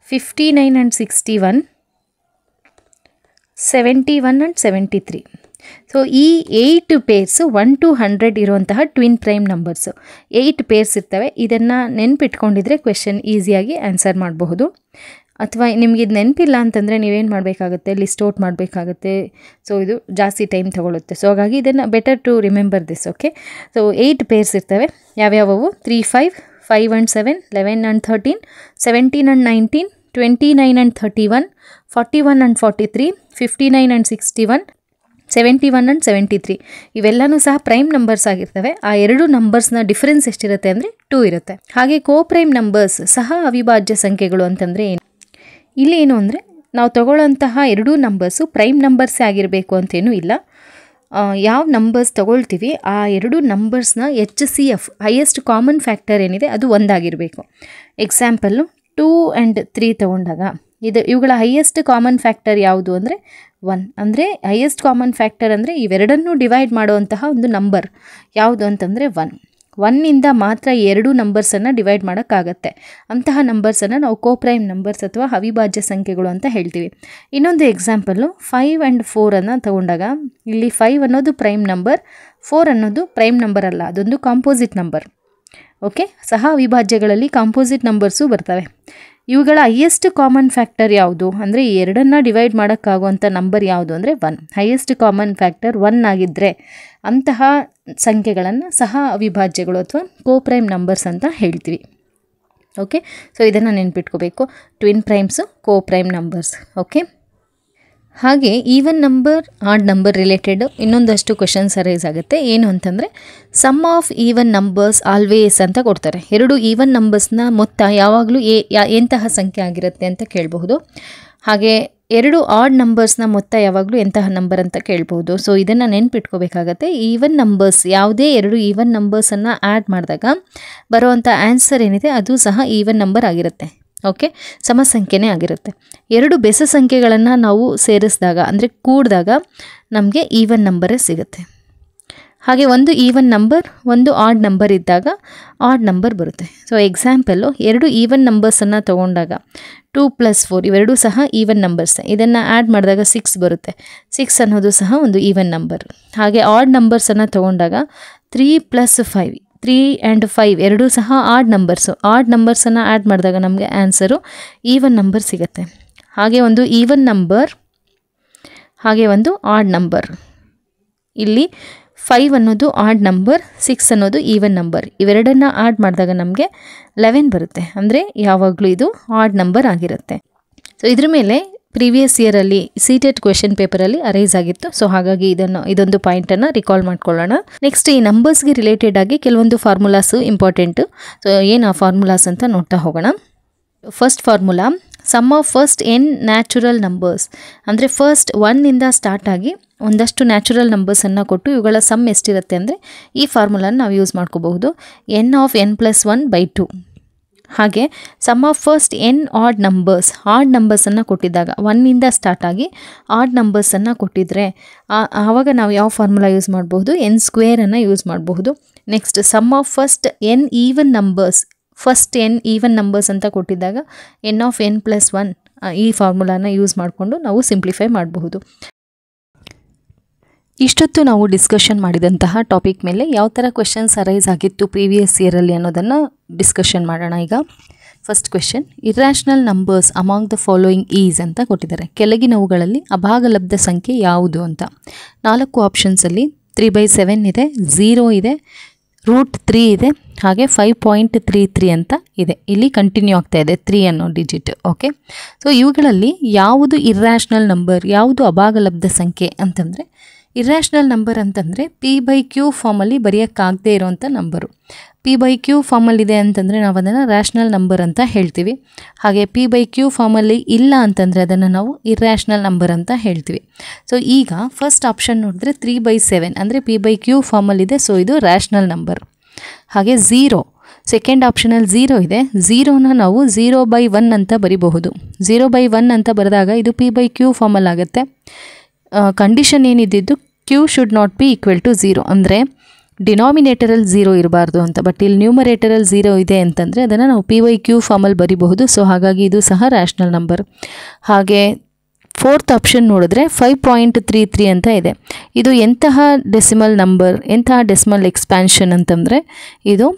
59 and 61, 71 and 73. So ಈ 8 ಪೇರ್ಸು 1 to 100 ಇರುವಂತಹ ಟ್ವಿನ್ ಪ್ರೈಮ್ ನಂಬರ್ಸು. 8 ಪೇರ್ಸ್ ಇರ್ತವೆ. ಇದನ್ನು ನೆನ್ಪಿಟ್ಕೊಂಡಿದ್ರೆ ಕ್ವೆಶನ್ ಈಸಿಯಾಗಿ ಆನ್ಸರ್ ಮಾಡಬಹುದು. ಅಥವಾ ನಿಮಗೆ ಇದು ನೆನಪಿಲ್ಲ ಅಂತಂದರೆ ನೀವೇನು ಮಾಡಬೇಕಾಗುತ್ತೆ, ಲಿಸ್ಟ್ ಔಟ್ ಮಾಡಬೇಕಾಗುತ್ತೆ. ಸೊ ಇದು ಜಾಸ್ತಿ ಟೈಮ್ ತೊಗೊಳುತ್ತೆ. ಸೊ ಹಾಗಾಗಿ ಇದನ್ನು better to remember this. Okay, so 8 pairs ಇರ್ತವೆ. ಯಾವ್ಯಾವವು? 3, 5, 5 and 7, 11 and 13, 17 and 19, 29 and 31, 41 and 43, 59 and 61, 71 and 73. ಇವೆಲ್ಲನೂ ಸಹ ಪ್ರೈಮ್ ನಂಬರ್ಸ್ ಆಗಿರ್ತವೆ. ಆ ಎರಡು ನಂಬರ್ಸ್ನ ಡಿಫರೆನ್ಸ್ ಎಷ್ಟಿರುತ್ತೆ ಅಂದರೆ 2 ಇರುತ್ತೆ. ಹಾಗೆ ಕೋ ಪ್ರೈಮ್ ನಂಬರ್ಸ್ ಸಹ ಅವಿಭಾಜ್ಯ ಸಂಖ್ಯೆಗಳು ಅಂತಂದರೆ ಏನು? ಇಲ್ಲಿ ಏನು ಅಂದರೆ ನಾವು ತಗೊಳ್ಳೋಂತಹ ಎರಡೂ ನಂಬರ್ಸು ಪ್ರೈಮ್ ನಂಬರ್ಸೇ ಆಗಿರಬೇಕು ಅಂತೇನೂ ಇಲ್ಲ. ಯಾವ ನಂಬರ್ಸ್ ತಗೊಳ್ತೀವಿ ಆ ಎರಡು ನಂಬರ್ಸ್ನ HCF ಹೈಯೆಸ್ಟ್ ಕಾಮನ್ ಫ್ಯಾಕ್ಟರ್ ಏನಿದೆ ಅದು ಒಂದಾಗಿರಬೇಕು. ಎಕ್ಸಾಂಪಲ್ಲು 2 and 3 ತಗೊಂಡಾಗ ಇವುಗಳ ಹೈಯೆಸ್ಟ್ ಕಾಮನ್ ಫ್ಯಾಕ್ಟರ್ ಯಾವುದು ಅಂದರೆ 1. ಅಂದರೆ ಹೈಯೆಸ್ಟ್ ಕಾಮನ್ ಫ್ಯಾಕ್ಟರ್ ಅಂದರೆ ಇವೆರಡನ್ನೂ ಡಿವೈಡ್ ಮಾಡುವಂತಹ ಒಂದು ನಂಬರ್ ಯಾವುದು ಅಂತಂದರೆ 1. 1ಇಂದ ಮಾತ್ರ 2 ನಂಬರ್ಸನ್ನು ಡಿವೈಡ್ ಮಾಡೋಕ್ಕಾಗತ್ತೆ. ಅಂತಹ ನಂಬರ್ಸನ್ನು ನಾವು ಕೋಪ್ರೈಮ್ ನಂಬರ್ಸ್ ಅಥವಾ ಅವಿಭಾಜ್ಯ ಸಂಖ್ಯೆಗಳು ಅಂತ ಹೇಳ್ತೀವಿ. ಇನ್ನೊಂದು ಎಕ್ಸಾಂಪಲ್ಲು 5 ಆ್ಯಂಡ್ 4 ತಗೊಂಡಾಗ ಇಲ್ಲಿ 5 ಅನ್ನೋದು ಪ್ರೈಮ್ ನಂಬರ್, 4 ಅನ್ನೋದು ಪ್ರೈಮ್ ನಂಬರ್ ಅಲ್ಲ, ಅದೊಂದು ಕಾಂಪೋಸಿಟ್ ನಂಬರ್. ಓಕೆ, ಸಹ ಅವಿಭಾಜ್ಯಗಳಲ್ಲಿ ಕಾಂಪೋಸಿಟ್ ನಂಬರ್ಸು ಬರ್ತವೆ. ಇವುಗಳ ಹೈಯೆಸ್ಟ್ ಕಾಮನ್ ಫ್ಯಾಕ್ಟರ್ ಯಾವುದು ಅಂದರೆ ಎರಡನ್ನು ಡಿವೈಡ್ ಮಾಡೋಕ್ಕಾಗುವಂಥ ನಂಬರ್ ಯಾವುದು ಅಂದರೆ 1. ಹೈಯೆಸ್ಟ್ ಕಾಮನ್ ಫ್ಯಾಕ್ಟರ್ 1 ಆಗಿದ್ದರೆ ಅಂತಹ ಸಂಖ್ಯೆಗಳನ್ನು ಸಹ ಅವಿಭಾಜ್ಯಗಳು ಅಥವಾ ಕೋಪ್ರೈಮ್ ನಂಬರ್ಸ್ ಅಂತ ಹೇಳ್ತೀವಿ. ಓಕೆ, ಸೊ ಇದನ್ನು ನೆನ್ಪಿಟ್ಕೋಬೇಕು. Twin primes, coprime numbers. Okay, ಹಾಗೆ even number, odd number related ಇನ್ನೊಂದಷ್ಟು ಕ್ವೆಶನ್ಸ್ ಅರೈಸ್ ಆಗುತ್ತೆ. ಏನು ಅಂತಂದರೆ sum of even numbers always ಅಂತ ಕೊಡ್ತಾರೆ. 2 ಈವನ್ ನಂಬರ್ಸ್ನ ಮೊತ್ತ ಯಾವಾಗಲೂ ಎಂತಹ ಸಂಖ್ಯೆ ಆಗಿರುತ್ತೆ ಅಂತ ಕೇಳಬಹುದು. ಹಾಗೆ 2 ಆಡ್ ನಂಬರ್ಸ್ನ ಮೊತ್ತ ಯಾವಾಗಲೂ ಎಂತಹ ನಂಬರ್ ಅಂತ ಕೇಳ್ಬೋದು. ಸೊ ಇದನ್ನು ನೆನ್ಪಿಟ್ಕೋಬೇಕಾಗತ್ತೆ. ಈವನ್ ನಂಬರ್ಸ್, ಯಾವುದೇ 2 ಈವನ್ ನಂಬರ್ಸನ್ನು ಆ್ಯಡ್ ಮಾಡಿದಾಗ ಬರುವಂಥ ಆನ್ಸರ್ ಏನಿದೆ ಅದು ಸಹ ಈವನ್ ನಂಬರ್ ಆಗಿರುತ್ತೆ. ಓಕೆ, ಸಮ ಸಂಖ್ಯೆನೇ ಆಗಿರುತ್ತೆ. 2 ಬೆಸ ಸಂಖ್ಯೆಗಳನ್ನು ನಾವು ಸೇರಿಸಿದಾಗ ಅಂದರೆ ಕೂಡಿದಾಗ ನಮಗೆ ಈವನ್ ನಂಬರೇ ಸಿಗುತ್ತೆ. ಹಾಗೆ ಒಂದು ಈವನ್ ನಂಬರ್, ಒಂದು ಆಡ್ ನಂಬರ್ ಇದ್ದಾಗ ಆಡ್ ನಂಬರ್ ಬರುತ್ತೆ. ಸೊ ಎಕ್ಸಾಂಪಲ್ಲು 2 ಈವನ್ ನಂಬರ್ಸನ್ನು ತೊಗೊಂಡಾಗ 2 + 4 ಇವೆರಡೂ ಸಹ ಈವನ್ ನಂಬರ್ಸ್. ಇದನ್ನು ಆ್ಯಡ್ ಮಾಡಿದಾಗ 6 ಬರುತ್ತೆ. 6 ಅನ್ನೋದು ಸಹ ಒಂದು ಈವನ್ ನಂಬರ್. ಹಾಗೆ ಆಡ್ ನಂಬರ್ಸನ್ನು ತೊಗೊಂಡಾಗ 3 + 5, 3 ಆ್ಯಂಡ್ 5 ಎರಡೂ ಸಹ ಆಡ್ ನಂಬರ್ಸು. ಆಡ್ ನಂಬರ್ಸನ್ನು ಆ್ಯಡ್ ಮಾಡಿದಾಗ ನಮಗೆ ಆನ್ಸರು ಈವನ್ ನಂಬರ್ ಸಿಗುತ್ತೆ. ಹಾಗೆ ಒಂದು ಈವನ್ ನಂಬರ್, ಹಾಗೆ ಒಂದು ಆಡ್ ನಂಬರ್. ಇಲ್ಲಿ 5 ಅನ್ನೋದು ಆಡ್ ನಂಬರ್, 6 ಅನ್ನೋದು ಈವನ್ ನಂಬರ್. ಇವೆರಡನ್ನು ಆಡ್ ಮಾಡಿದಾಗ ನಮಗೆ 11 ಬರುತ್ತೆ. ಅಂದರೆ ಯಾವಾಗಲೂ ಇದು ಆಡ್ ನಂಬರ್ ಆಗಿರುತ್ತೆ. ಸೊ ಇದ್ರ ಮೇಲೆ ಪ್ರೀವಿಯಸ್ ಇಯರಲ್ಲಿ ಸೀಟೆಡ್ ಕ್ವೆಶನ್ ಪೇಪರಲ್ಲಿ ಅರೈಸ್ ಆಗಿತ್ತು. ಸೊ ಹಾಗಾಗಿ ಇದೊಂದು ಪಾಯಿಂಟನ್ನು ರಿಕಾಲ್ ಮಾಡ್ಕೊಳ್ಳೋಣ. ನೆಕ್ಸ್ಟ್ ಈ ನಂಬರ್ಸ್ಗೆ ರಿಲೇಟೆಡ್ ಆಗಿ ಕೆಲವೊಂದು ಫಾರ್ಮುಲಾಸು ಇಂಪಾರ್ಟೆಂಟು. ಸೊ ಏನು ಆ ಫಾರ್ಮುಲಾಸ್ ಅಂತ ನೋಡ್ತಾ ಹೋಗೋಣ. First formula, sum of first n natural numbers. ಅಂದರೆ ಫಸ್ಟ್ 1ಇಂದ ಸ್ಟಾರ್ಟ್ ಆಗಿ ಒಂದಷ್ಟು ನ್ಯಾಚುರಲ್ ನಂಬರ್ಸನ್ನು ಕೊಟ್ಟು ಇವುಗಳ ಸಮ್ ಎಷ್ಟಿರುತ್ತೆ ಅಂದರೆ ಈ ಫಾರ್ಮುಲಾನ ನಾವು ಯೂಸ್ ಮಾಡ್ಕೋಬಹುದು. n of n + 1/2. ಹಾಗೆ sum of first n odd numbers, odd ನಂಬರ್ಸನ್ನು ಕೊಟ್ಟಿದ್ದಾಗ 1ಇಂದ ಸ್ಟಾರ್ಟ್ ಆಗಿ ಆಡ್ ನಂಬರ್ಸನ್ನು ಕೊಟ್ಟಿದ್ರೆ ಆವಾಗ ನಾವು ಯಾವ ಫಾರ್ಮುಲಾ ಯೂಸ್ ಮಾಡಬಹುದು, n² ಯೂಸ್ ಮಾಡಬಹುದು. Next sum of first n even numbers, first n even numbers ಅಂತ ಕೊಟ್ಟಿದ್ದಾಗ n ಆಫ್ n + 1 ಈ ಫಾರ್ಮುಲಾನ ಯೂಸ್ ಮಾಡಿಕೊಂಡು ನಾವು ಸಿಂಪ್ಲಿಫೈ ಮಾಡಬಹುದು. ಇಷ್ಟೊತ್ತು ನಾವು ಡಿಸ್ಕಷನ್ ಮಾಡಿದಂತಹ ಟಾಪಿಕ್ ಮೇಲೆ ಯಾವ ಥರ ಕ್ವೆಶನ್ಸ್ ಅರೈಸ್ ಆಗಿತ್ತು ಪ್ರೀವಿಯಸ್ ಇಯರಲ್ಲಿ ಅನ್ನೋದನ್ನು ಡಿಸ್ಕಷನ್ ಮಾಡೋಣ. ಈಗ first question, irrational numbers among the following is ಅಂತ ಕೊಟ್ಟಿದ್ದಾರೆ. ಕೆಳಗಿನವುಗಳಲ್ಲಿ ಅಭಾಗಲಬ್ಧ ಸಂಖ್ಯೆ ಯಾವುದು ಅಂತ. 4 ಆಪ್ಷನ್ಸಲ್ಲಿ 3/7 ಇದೆ, 0 ಇದೆ, √3 ಇದೆ, ಹಾಗೆ 5.33 ಅಂತ ಇದೆ. ಇಲ್ಲಿ ಕಂಟಿನ್ಯೂ ಆಗ್ತಾ ಇದೆ 3 ಅನ್ನೋ ಡಿಜಿಟ್. ಓಕೆ, ಸೊ ಇವುಗಳಲ್ಲಿ ಯಾವುದು ಇರ್ಯಾಷನಲ್ ನಂಬರ್, ಯಾವುದು ಅಭಾಗಲಬ್ಧ ಸಂಖ್ಯೆ ಅಂತಂದರೆ ಇರ್ಯಾಷನಲ್ ನಂಬರ್ ಅಂತಂದರೆ p/q ಫಾರ್ಮಲ್ಲಿ ಬರೆಯೋಕ್ಕಾಗದೇ ಇರೋವಂಥ ನಂಬರು. p/q ಫಾರ್ಮಲ್ಲಿದೆ ಅಂತಂದರೆ ನಾವು ಅದನ್ನು ರ್ಯಾಷನಲ್ ನಂಬರ್ ಅಂತ ಹೇಳ್ತೀವಿ. ಹಾಗೆ p/q ಫಾರ್ಮಲ್ಲಿ ಇಲ್ಲ ಅಂತಂದರೆ ಅದನ್ನು ನಾವು ಇರ್ಯಾಷನಲ್ ನಂಬರ್ ಅಂತ ಹೇಳ್ತೀವಿ. ಸೊ ಈಗ ಫಸ್ಟ್ ಆಪ್ಷನ್ ನೋಡಿದ್ರೆ 3/7 ಅಂದರೆ p/q ಫಾರ್ಮಲ್ಲಿದೆ. ಸೊ ಇದು ರ್ಯಾಷನಲ್ ನಂಬರ್. ಹಾಗೆ 0, ಸೆಕೆಂಡ್ ಆಪ್ಷನಲ್ಲಿ 0 ಇದೆ. 0ನ ನಾವು 0/1 ಅಂತ ಬರಿಬಹುದು. 0/1 ಅಂತ ಬರೆದಾಗ ಇದು p/q ಫಾರ್ಮಲ್ಲಿ ಆಗುತ್ತೆ. ಕಂಡೀಷನ್ ಏನಿದ್ದು q should not be equal to 0 ಅಂದರೆ ಡಿನಾಮಿನೇಟರಲ್ಲಿ 0 ಇರಬಾರ್ದು ಅಂತ. ಬಟ್ ಇಲ್ಲಿ ನ್ಯೂಮರೇಟರಲ್ಲಿ 0 ಇದೆ ಅಂತಂದರೆ ಅದನ್ನು ನಾವು p/q ಫಾರ್ಮಲ್ಲಿ ಬರಿಬಹುದು. ಸೊ ಹಾಗಾಗಿ ಇದು ಸಹ ರ್ಯಾಷನಲ್ ನಂಬರ್. ಹಾಗೆ ಫೋರ್ತ್ ಆಪ್ಷನ್ ನೋಡಿದ್ರೆ 5.33 ಅಂತ ಇದೆ. ಇದು ಎಂತಹ ಡೆಸಿಮಲ್ ನಂಬರ್, ಎಂತಹ ಡೆಸಿಮಲ್ ಎಕ್ಸ್ಪ್ಯಾನ್ಷನ್ ಅಂತಂದರೆ ಇದು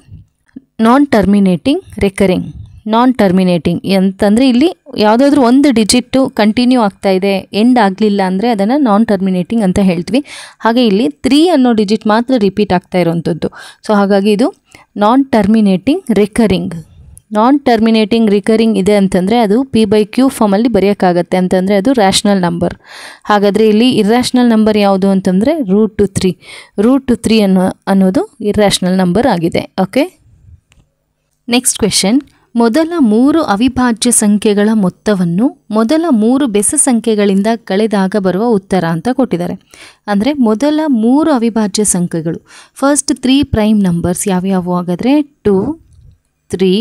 ನಾನ್ ಟರ್ಮಿನೇಟಿಂಗ್ ರೆಕರಿಂಗ್. ನಾನ್ ಟರ್ಮಿನೇಟಿಂಗ್ ಅಂತಂದರೆ ಇಲ್ಲಿ ಯಾವುದಾದ್ರೂ ಒಂದು ಡಿಜಿಟ್ಟು ಕಂಟಿನ್ಯೂ ಆಗ್ತಾ ಇದೆ, ಎಂಡ್ ಆಗಲಿಲ್ಲ ಅಂದರೆ ಅದನ್ನು ನಾನ್ ಟರ್ಮಿನೇಟಿಂಗ್ ಅಂತ ಹೇಳ್ತೀವಿ. ಹಾಗೆ ಇಲ್ಲಿ 3 ಅನ್ನೋ ಡಿಜಿಟ್ ಮಾತ್ರ ರಿಪೀಟ್ ಆಗ್ತಾ ಇರೋವಂಥದ್ದು. ಸೊ ಹಾಗಾಗಿ ಇದು ನಾನ್ ಟರ್ಮಿನೇಟಿಂಗ್ ರಿಕರಿಂಗ್. ನಾನ್ ಟರ್ಮಿನೇಟಿಂಗ್ ರಿಕರಿಂಗ್ ಇದೆ ಅಂತಂದರೆ ಅದು p/q ಫಾರ್ಮಲ್ಲಿ ಬರೆಯೋಕ್ಕಾಗತ್ತೆ ಅಂತಂದರೆ ಅದು ರ್ಯಾಷನಲ್ ನಂಬರ್. ಹಾಗಾದರೆ ಇಲ್ಲಿ ಇರ್ಯಾಷನಲ್ ನಂಬರ್ ಯಾವುದು ಅಂತಂದರೆ √3. √3 ಅನ್ನೋದು ಇರ್ಯಾಷನಲ್ ನಂಬರ್ ಆಗಿದೆ. ಓಕೆ, ನೆಕ್ಸ್ಟ್ ಕ್ವೆಶನ್, ಮೊದಲ 3 ಅವಿಭಾಜ್ಯ ಸಂಖ್ಯೆಗಳ ಮೊತ್ತವನ್ನು ಮೊದಲ 3 ಬೆಸ ಸಂಖ್ಯೆಗಳಿಂದ ಕಳೆದಾಗ ಬರುವ ಉತ್ತರ ಅಂತ ಕೊಟ್ಟಿದ್ದಾರೆ. ಅಂದರೆ ಮೊದಲ 3 ಅವಿಭಾಜ್ಯ ಸಂಖ್ಯೆಗಳು, ಫಸ್ಟ್ 3 ಪ್ರೈಮ್ ನಂಬರ್ಸ್ ಯಾವ್ಯಾವು ಹಾಗಾದರೆ 2, 3,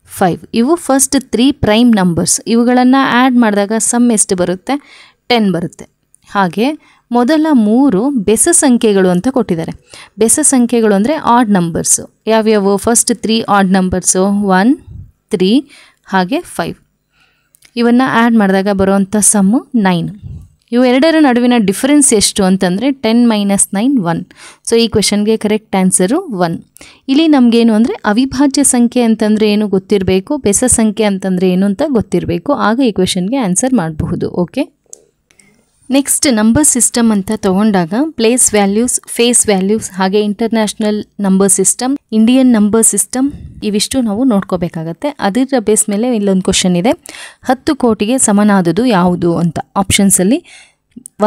5 ಇವು ಫಸ್ಟ್ 3 ಪ್ರೈಮ್ ನಂಬರ್ಸ್. ಇವುಗಳನ್ನು ಆ್ಯಡ್ ಮಾಡಿದಾಗ ಸಮ್ ಎಷ್ಟು ಬರುತ್ತೆ, 10 ಬರುತ್ತೆ. ಹಾಗೆ ಮೊದಲ 3 ಬೆಸ ಸಂಖ್ಯೆಗಳು ಅಂತ ಕೊಟ್ಟಿದ್ದಾರೆ. ಬೆಸ ಸಂಖ್ಯೆಗಳು ಅಂದರೆ ಆಡ್ ನಂಬರ್ಸು. ಯಾವ್ಯಾವು? ಫಸ್ಟ್ 3 ಆಡ್ ನಂಬರ್ಸು 1, 3 ಹಾಗೆ 5. ಇವನ್ನು ಆ್ಯಡ್ ಮಾಡಿದಾಗ ಬರುವಂಥ ಸಮ್ಮು 9. ಇವು ಎರಡರ ನಡುವಿನ ಡಿಫರೆನ್ಸ್ ಎಷ್ಟು ಅಂತಂದರೆ 10 - 9 1. ಸೊ ಈ ಕ್ವೆಶನ್ಗೆ ಕರೆಕ್ಟ್ ಆನ್ಸರು 1. ಇಲ್ಲಿ ನಮಗೇನು ಅಂದರೆ ಅವಿಭಾಜ್ಯ ಸಂಖ್ಯೆ ಅಂತಂದರೆ ಏನು ಗೊತ್ತಿರಬೇಕು, ಬೆಸ ಸಂಖ್ಯೆ ಅಂತಂದರೆ ಏನು ಅಂತ ಗೊತ್ತಿರಬೇಕು. ಆಗ ಈ ಕ್ವೆಶನ್ಗೆ ಆನ್ಸರ್ ಮಾಡಬಹುದು. ಓಕೆ, ನೆಕ್ಸ್ಟ್ ನಂಬರ್ ಸಿಸ್ಟಮ್ ಅಂತ ತಗೊಂಡಾಗ ಪ್ಲೇಸ್ ವ್ಯಾಲ್ಯೂಸ್, ಫೇಸ್ ವ್ಯಾಲ್ಯೂಸ್ ಹಾಗೆ international number system, Indian number system ಇವಿಷ್ಟು ನಾವು ನೋಡ್ಕೋಬೇಕಾಗತ್ತೆ. ಅದರ ಬೇಸ್ ಮೇಲೆ ಇಲ್ಲೊಂದು ಕ್ವಶನ್ ಇದೆ. 10 ಕೋಟಿಗೆ ಸಮನಾದುದು ಯಾವುದು ಅಂತ. ಆಪ್ಷನ್ಸಲ್ಲಿ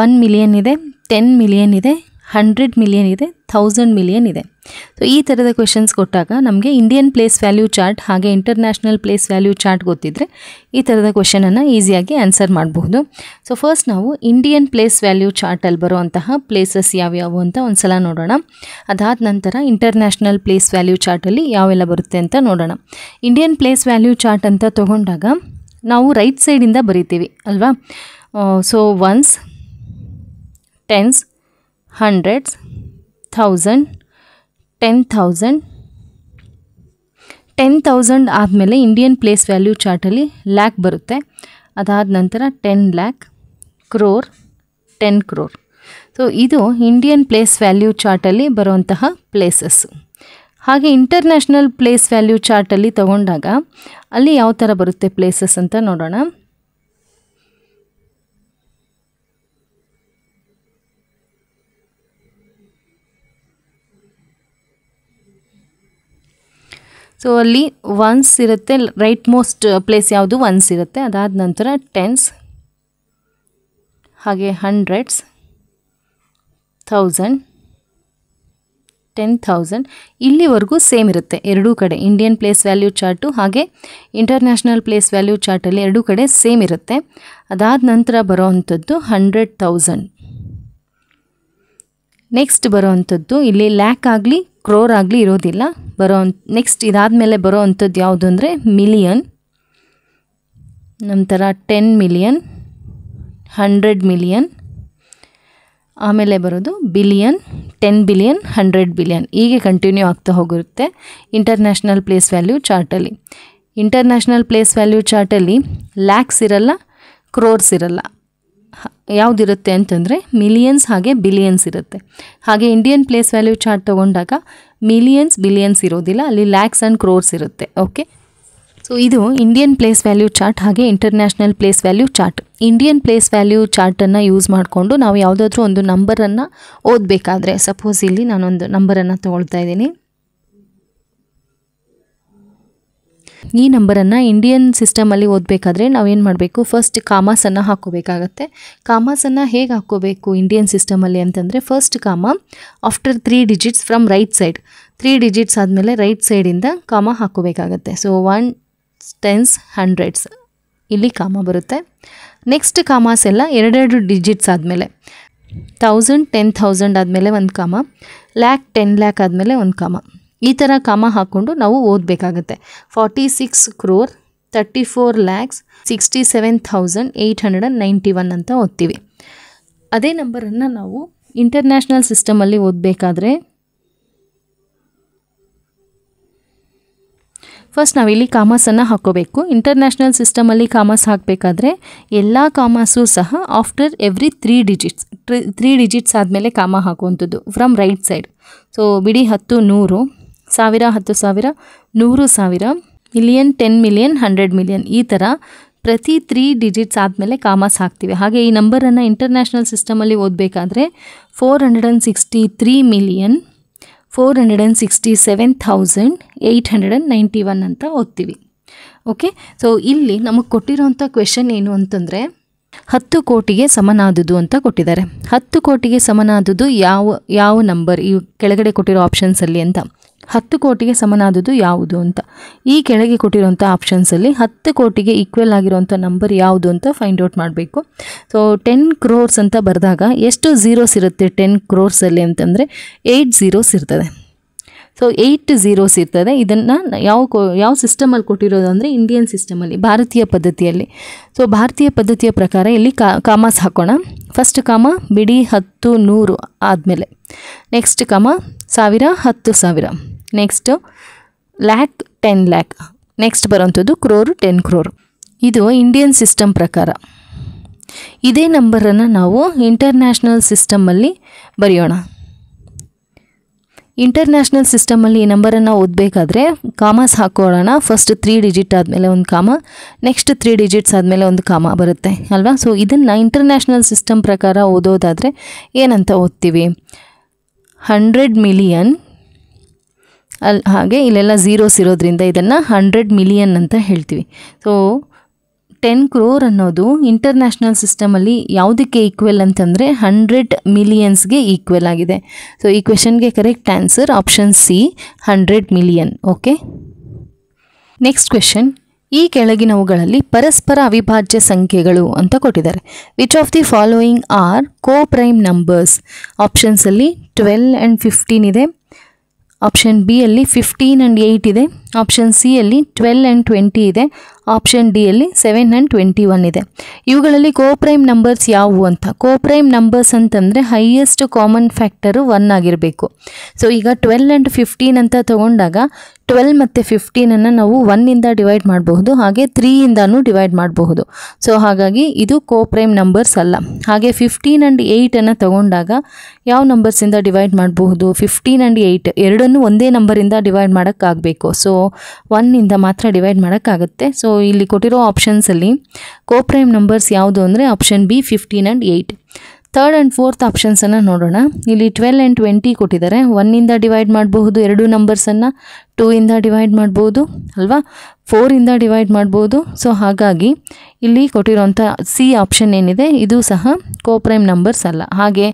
1 ಮಿಲಿಯನ್ ಇದೆ, 10 ಮಿಲಿಯನ್ ಇದೆ, 100 ಮಿಲಿಯನ್ ಇದೆ, 1000 ಮಿಲಿಯನ್ ಇದೆ. ಸೊ ಈ ಥರದ ಕ್ವೆಶನ್ಸ್ ಕೊಟ್ಟಾಗ ನಮಗೆ ಇಂಡಿಯನ್ ಪ್ಲೇಸ್ ವ್ಯಾಲ್ಯೂ ಚಾರ್ಟ್ ಹಾಗೆ ಇಂಟರ್ನ್ಯಾಷನಲ್ ಪ್ಲೇಸ್ ವ್ಯಾಲ್ಯೂ ಚಾರ್ಟ್ ಗೊತ್ತಿದ್ದರೆ ಈ ಥರದ ಕ್ವೆಶನನ್ನು ಈಸಿಯಾಗಿ ಆನ್ಸರ್ ಮಾಡಬಹುದು. ಸೊ ಫಸ್ಟ್ ನಾವು ಇಂಡಿಯನ್ ಪ್ಲೇಸ್ ವ್ಯಾಲ್ಯೂ ಚಾರ್ಟಲ್ಲಿ ಬರುವಂತಹ ಪ್ಲೇಸಸ್ ಯಾವ್ಯಾವು ಅಂತ ಒಂದು ಸಲ ನೋಡೋಣ. ಅದಾದ ನಂತರ ಇಂಟರ್ನ್ಯಾಷನಲ್ ಪ್ಲೇಸ್ ವ್ಯಾಲ್ಯೂ ಚಾರ್ಟಲ್ಲಿ ಯಾವೆಲ್ಲ ಬರುತ್ತೆ ಅಂತ ನೋಡೋಣ. ಇಂಡಿಯನ್ ಪ್ಲೇಸ್ ವ್ಯಾಲ್ಯೂ ಚಾರ್ಟ್ ಅಂತ ತೊಗೊಂಡಾಗ ನಾವು ರೈಟ್ ಸೈಡಿಂದ ಬರಿತೀವಿ ಅಲ್ವಾ. So once, tense, hundreds, 1000, 10,000. 10,000 ಆದಮೇಲೆ ಇಂಡಿಯನ್ ಪ್ಲೇಸ್ ವ್ಯಾಲ್ಯೂ ಚಾರ್ಟಲ್ಲಿ ಲ್ಯಾಕ್ ಬರುತ್ತೆ. ಅದಾದ ನಂತರ 10 ಲ್ಯಾಕ್, ಕ್ರೋರ್, 10 ಕ್ರೋರ್. ಸೊ ಇದು ಇಂಡಿಯನ್ ಪ್ಲೇಸ್ ವ್ಯಾಲ್ಯೂ ಚಾರ್ಟಲ್ಲಿ ಬರುವಂತಹ ಪ್ಲೇಸಸ್. ಹಾಗೆ ಇಂಟರ್ನ್ಯಾಷನಲ್ ಪ್ಲೇಸ್ ವ್ಯಾಲ್ಯೂ ಚಾರ್ಟಲ್ಲಿ ತಗೊಂಡಾಗ ಅಲ್ಲಿ ಯಾವ ಥರ ಬರುತ್ತೆ ಪ್ಲೇಸಸ್ ಅಂತ ನೋಡೋಣ. ಸೊ ಅಲ್ಲಿ ಒನ್ಸ್ ಇರುತ್ತೆ, ರೈಟ್ ಮೋಸ್ಟ್ ಪ್ಲೇಸ್ ಯಾವುದು? ಒನ್ಸ್ ಇರುತ್ತೆ. ಅದಾದ ನಂತರ ಟೆನ್ಸ್ ಹಾಗೆ ಹಂಡ್ರೆಡ್ಸ್, 1000, 10,000 ಇಲ್ಲಿವರೆಗೂ ಸೇಮ್ ಇರುತ್ತೆ ಎರಡೂ ಕಡೆ. ಇಂಡಿಯನ್ ಪ್ಲೇಸ್ ವ್ಯಾಲ್ಯೂ ಚಾರ್ಟು ಹಾಗೆ ಇಂಟರ್ನ್ಯಾಷನಲ್ ಪ್ಲೇಸ್ ವ್ಯಾಲ್ಯೂ ಚಾರ್ಟಲ್ಲಿ ಎರಡೂ ಕಡೆ ಸೇಮ್ ಇರುತ್ತೆ. ಅದಾದ ನಂತರ ಬರೋವಂಥದ್ದು 100,000. ನೆಕ್ಸ್ಟ್ ಬರೋವಂಥದ್ದು ಇಲ್ಲಿ ಲ್ಯಾಕ್ ಆಗಲಿ ಕ್ರೋರ್ ಆಗಲಿ ಇರೋದಿಲ್ಲ. ನೆಕ್ಸ್ಟ್ ಇದಾದಮೇಲೆ ಬರೋ ಅಂಥದ್ದು ಯಾವುದು ಅಂದರೆ ಮಿಲಿಯನ್, ನಂತರ 10 ಮಿಲಿಯನ್, 100 ಮಿಲಿಯನ್, ಆಮೇಲೆ ಬರೋದು ಬಿಲಿಯನ್, 10 ಬಿಲಿಯನ್, 100 ಬಿಲಿಯನ್. ಹೀಗೆ ಕಂಟಿನ್ಯೂ ಆಗ್ತಾ ಹೋಗಿರುತ್ತೆ ಇಂಟರ್ನ್ಯಾಷನಲ್ ಪ್ಲೇಸ್ ವ್ಯಾಲ್ಯೂ ಚಾರ್ಟಲ್ಲಿ. ಇಂಟರ್ನ್ಯಾಷನಲ್ ಪ್ಲೇಸ್ ವ್ಯಾಲ್ಯೂ ಚಾರ್ಟಲ್ಲಿ ಲ್ಯಾಕ್ಸ್ ಇರಲ್ಲ, ಕ್ರೋರ್ಸ್ ಇರಲ್ಲ. ಯಾವುದಿರುತ್ತೆ ಅಂತಂದರೆ ಮಿಲಿಯನ್ಸ್ ಹಾಗೆ ಬಿಲಿಯನ್ಸ್ ಇರುತ್ತೆ. ಹಾಗೆ ಇಂಡಿಯನ್ ಪ್ಲೇಸ್ ವ್ಯಾಲ್ಯೂ ಚಾರ್ಟ್ ತೊಗೊಂಡಾಗ ಮಿಲಿಯನ್ಸ್, ಬಿಲಿಯನ್ಸ್ ಇರೋದಿಲ್ಲ, ಅಲ್ಲಿ ಲ್ಯಾಕ್ಸ್ ಆ್ಯಂಡ್ ಕ್ರೋರ್ಸ್ ಇರುತ್ತೆ. ಓಕೆ, ಸೊ ಇದು ಇಂಡಿಯನ್ ಪ್ಲೇಸ್ ವ್ಯಾಲ್ಯೂ ಚಾರ್ಟ್ ಹಾಗೆ international place value chart. Indian place value ಚಾರ್ಟನ್ನು ಯೂಸ್ ಮಾಡಿಕೊಂಡು ನಾವು ಯಾವುದಾದ್ರೂ ಒಂದು ನಂಬರನ್ನು ಓದಬೇಕಾದ್ರೆ, ಸಪೋಸ್ ಇಲ್ಲಿ ನಾನೊಂದು ನಂಬರನ್ನು ತೊಗೊಳ್ತಾ ಇದ್ದೀನಿ. ಈ ನಂಬರನ್ನು ಇಂಡಿಯನ್ ಸಿಸ್ಟಮಲ್ಲಿ ಓದಬೇಕಾದ್ರೆ ನಾವೇನು ಮಾಡಬೇಕು? ಫಸ್ಟ್ ಕಾಮಾಸನ್ನು ಹಾಕ್ಕೋಬೇಕಾಗತ್ತೆ. ಕಾಮಾಸನ್ನು ಹೇಗೆ ಹಾಕ್ಕೋಬೇಕು ಇಂಡಿಯನ್ ಸಿಸ್ಟಮಲ್ಲಿ ಅಂತಂದರೆ, ಫಸ್ಟ್ ಕಾಮ after 3 digits from right side. 3 digits ಆದಮೇಲೆ ರೈಟ್ ಸೈಡಿಂದ ಕಾಮ ಹಾಕ್ಕೋಬೇಕಾಗತ್ತೆ. ಸೊ 1, 10s, 100s ಇಲ್ಲಿ ಕಾಮ ಬರುತ್ತೆ. ನೆಕ್ಸ್ಟ್ ಕಾಮಾಸ್ ಎಲ್ಲ 2 ಡಿಜಿಟ್ಸ್ ಆದಮೇಲೆ 1000, 10,000 ಆದಮೇಲೆ ಒಂದು ಕಾಮ, ಲ್ಯಾಕ್, 10 ಲ್ಯಾಕ್ ಆದಮೇಲೆ ಒಂದು ಕಾಮ. ಈ ಥರ ಕಾಮ ಹಾಕ್ಕೊಂಡು ನಾವು ಓದಬೇಕಾಗತ್ತೆ. 46 ಕ್ರೋರ್, 34 ಲ್ಯಾಕ್ಸ್, 67,891 ಅಂತ ಓದ್ತೀವಿ. ಅದೇ ನಂಬರನ್ನು ನಾವು ಇಂಟರ್ನ್ಯಾಷನಲ್ ಸಿಸ್ಟಮಲ್ಲಿ ಓದಬೇಕಾದ್ರೆ ಫಸ್ಟ್ ನಾವಿಲ್ಲಿ ಕಾಮರ್ಸನ್ನು ಹಾಕ್ಕೋಬೇಕು. ಇಂಟರ್ನ್ಯಾಷನಲ್ ಸಿಸ್ಟಮಲ್ಲಿ ಕಾಮರ್ಸ್ ಹಾಕಬೇಕಾದ್ರೆ ಎಲ್ಲ ಕಾಮರ್ಸು ಸಹ ಆಫ್ಟರ್ ಎವ್ರಿ 3 ಡಿಜಿಟ್ಸ್ 3 ಡಿಜಿಟ್ಸ್ ಆದಮೇಲೆ ಕಾಮ ಹಾಕುವಂಥದ್ದು ಫ್ರಮ್ ರೈಟ್ ಸೈಡ್. ಸೊ ಬಿಡಿ 10, 100, 1000, 10,000, 100,000, ಮಿಲಿಯನ್, 10 ಮಿಲಿಯನ್, 100 ಮಿಲಿಯನ್ ಈ ಥರ ಪ್ರತಿ 3 ಡಿಜಿಟ್ಸ್ ಆದಮೇಲೆ ಕಾಮರ್ಸ್ ಹಾಕ್ತೀವಿ. ಹಾಗೆ ಈ ನಂಬರನ್ನು ಇಂಟರ್ನ್ಯಾಷನಲ್ ಸಿಸ್ಟಮಲ್ಲಿ ಓದಬೇಕಾದ್ರೆ 463,467,891 ಅಂತ ಓದ್ತೀವಿ. ಓಕೆ, ಸೊ ಇಲ್ಲಿ ನಮಗೆ ಕೊಟ್ಟಿರೋಂಥ ಕ್ವೆಶನ್ ಏನು ಅಂತಂದರೆ 10 ಕೋಟಿಗೆ ಸಮನಾದುದು ಅಂತ ಕೊಟ್ಟಿದ್ದಾರೆ. 10 ಕೋಟಿಗೆ ಸಮನಾದುದು ಯಾವ ನಂಬರ್ ಈ ಕೆಳಗಡೆ ಕೊಟ್ಟಿರೋ ಆಪ್ಷನ್ಸಲ್ಲಿ ಅಂತ. 10 ಕೋಟಿಗೆ ಸಮನಾದುದು ಯಾವುದು ಅಂತ ಈ ಕೆಳಗೆ ಕೊಟ್ಟಿರೋಂಥ ಆಪ್ಷನ್ಸಲ್ಲಿ 10 ಕೋಟಿಗೆ ಈಕ್ವಲ್ ಆಗಿರೋಂಥ ನಂಬರ್ ಯಾವುದು ಅಂತ ಫೈಂಡ್ ಔಟ್ ಮಾಡಬೇಕು. ಸೊ 10 ಕ್ರೋರ್ಸ್ ಅಂತ ಬರೆದಾಗ ಎಷ್ಟು ಝೀರೋಸ್ ಇರುತ್ತೆ 10 ಕ್ರೋರ್ಸಲ್ಲಿ ಅಂತಂದರೆ 8 ಝೀರೋಸ್ ಇರ್ತದೆ. ಸೊ 8 zeros ಇರ್ತದೆ. ಇದನ್ನು ಯಾವ ಸಿಸ್ಟಮಲ್ಲಿ ಕೊಟ್ಟಿರೋದು ಅಂದರೆ ಇಂಡಿಯನ್ ಸಿಸ್ಟಮಲ್ಲಿ, ಭಾರತೀಯ ಪದ್ಧತಿಯಲ್ಲಿ. ಸೊ ಭಾರತೀಯ ಪದ್ಧತಿಯ ಪ್ರಕಾರ ಇಲ್ಲಿ ಕಾಮಾಸ್ ಹಾಕೋಣ. ಫಸ್ಟ್ ಕಾಮ ಬಿಡಿ 10 100 ಆದಮೇಲೆ, next comma 1000 10,000, next lakh 10 lakh, next ಬರೋಂಥದ್ದು ಕ್ರೋರ್ 10 crore. ಇದು ಇಂಡಿಯನ್ ಸಿಸ್ಟಮ್ ಪ್ರಕಾರ. ಇದೇ ನಂಬರನ್ನು ನಾವು ಇಂಟರ್ನ್ಯಾಷನಲ್ ಸಿಸ್ಟಮಲ್ಲಿ ಬರೆಯೋಣ. ಇಂಟರ್ನ್ಯಾಷನಲ್ ಸಿಸ್ಟಮಲ್ಲಿ ಈ ನಂಬರನ್ನು ಓದಬೇಕಾದ್ರೆ ಕಾಮಾಸ್ ಹಾಕೊಳ್ಳೋಣ. ಫಸ್ಟ್ 3 digit ಆದಮೇಲೆ ಒಂದು ಕಾಮ, ನೆಕ್ಸ್ಟ್ 3 digits ಆದಮೇಲೆ ಒಂದು ಕಾಮ ಬರುತ್ತೆ ಅಲ್ವಾ. ಸೊ ಇದನ್ನು ಇಂಟರ್ನ್ಯಾಷನಲ್ ಸಿಸ್ಟಮ್ ಪ್ರಕಾರ ಓದೋದಾದರೆ ಏನಂತ ಓದ್ತೀವಿ, 100 million ಹಾಗೆ ಇಲ್ಲೆಲ್ಲ zeros ಇರೋದ್ರಿಂದ ಇದನ್ನು 100 million ಅಂತ ಹೇಳ್ತೀವಿ. ಸೊ 10 crore ಅನ್ನೋದು ಇಂಟರ್ನ್ಯಾಷನಲ್ ಸಿಸ್ಟಮಲ್ಲಿ ಯಾವುದಕ್ಕೆ ಈಕ್ವಲ್ ಅಂತಂದರೆ 100 millionsಗೆ ಈಕ್ವಲ್ ಆಗಿದೆ. ಸೊ ಈ ಕ್ವೆಶನ್ಗೆ correct answer option C, 100 million. Okay, next question. ಈ ಕೆಳಗಿನವುಗಳಲ್ಲಿ ಪರಸ್ಪರ ಅವಿಭಾಜ್ಯ ಸಂಖ್ಯೆಗಳು ಅಂತ ಕೊಟ್ಟಿದ್ದಾರೆ. Which of the following are coprime numbers? ಆಪ್ಷನ್ಸಲ್ಲಿ 12 and 15 ಇದೆ, ಆಪ್ಷನ್ ಬಿ ಅಲ್ಲಿ 15 and 8 ಇದೆ, ಆಪ್ಷನ್ ಸಿ ಅಲ್ಲಿ 12 and 20 ಇದೆ, ಆಪ್ಷನ್ ಡಿ ಅಲ್ಲಿ 7 and 21 ಇದೆ. ಇವುಗಳಲ್ಲಿ ಕೋಪ್ರೈಮ್ ನಂಬರ್ಸ್ ಯಾವುವು ಅಂತ. ಕೋಪ್ರೈಮ್ ನಂಬರ್ಸ್ ಅಂತಂದರೆ ಹೈಯೆಸ್ಟ್ ಕಾಮನ್ ಫ್ಯಾಕ್ಟರು 1 ಆಗಿರಬೇಕು. ಸೊ ಈಗ 12 and 15 ಅಂತ ತಗೊಂಡಾಗ 12 ಮತ್ತು 15ಅನ್ನು ನಾವು 1ಇಂದ ಡಿವೈಡ್ ಮಾಡಬಹುದು, ಹಾಗೆ 3ಇಂದನೂ ಡಿವೈಡ್ ಮಾಡಬಹುದು. ಸೊ ಹಾಗಾಗಿ ಇದು ಕೋಪ್ರೈಮ್ ನಂಬರ್ಸ್ ಅಲ್ಲ. ಹಾಗೆ 15 and 8ಅನ್ನು ತಗೊಂಡಾಗ ಯಾವ ನಂಬರ್ಸಿಂದ ಡಿವೈಡ್ ಮಾಡಬಹುದು? 15 and 8 ಎರಡನ್ನೂ ಒಂದೇ ನಂಬರಿಂದ ಡಿವೈಡ್ ಮಾಡೋಕ್ಕಾಗಬೇಕು. ಸೊ 1ಇಂದ ಮಾತ್ರ ಡಿವೈಡ್ ಮಾಡೋಕ್ಕಾಗುತ್ತೆ. ಸೊ ಇಲ್ಲಿ ಕೊಟ್ಟಿರೋ ಆಪ್ಷನ್ಸಲ್ಲಿ ಕೋಪ್ರೈಮ್ ನಂಬರ್ಸ್ ಯಾವುದು ಅಂದರೆ option B 15 and 8. Third and fourth ಆಪ್ಷನ್ಸನ್ನು ನೋಡೋಣ. ಇಲ್ಲಿ 12 and 20 ಕೊಟ್ಟಿದ್ದಾರೆ. 1ಇಂದ ಡಿವೈಡ್ ಮಾಡಬಹುದು ಎರಡು ನಂಬರ್ಸನ್ನು, 2ಇಂದ ಡಿವೈಡ್ ಮಾಡ್ಬೋದು ಅಲ್ವಾ, 4ಇಂದ ಡಿವೈಡ್ ಮಾಡ್ಬೋದು. ಸೊ ಹಾಗಾಗಿ ಇಲ್ಲಿ ಕೊಟ್ಟಿರೋಂಥ ಸಿ ಆಪ್ಷನ್ ಏನಿದೆ ಇದು ಸಹ ಕೋಪ್ರೈಮ್ ನಂಬರ್ಸ್ ಅಲ್ಲ. ಹಾಗೆ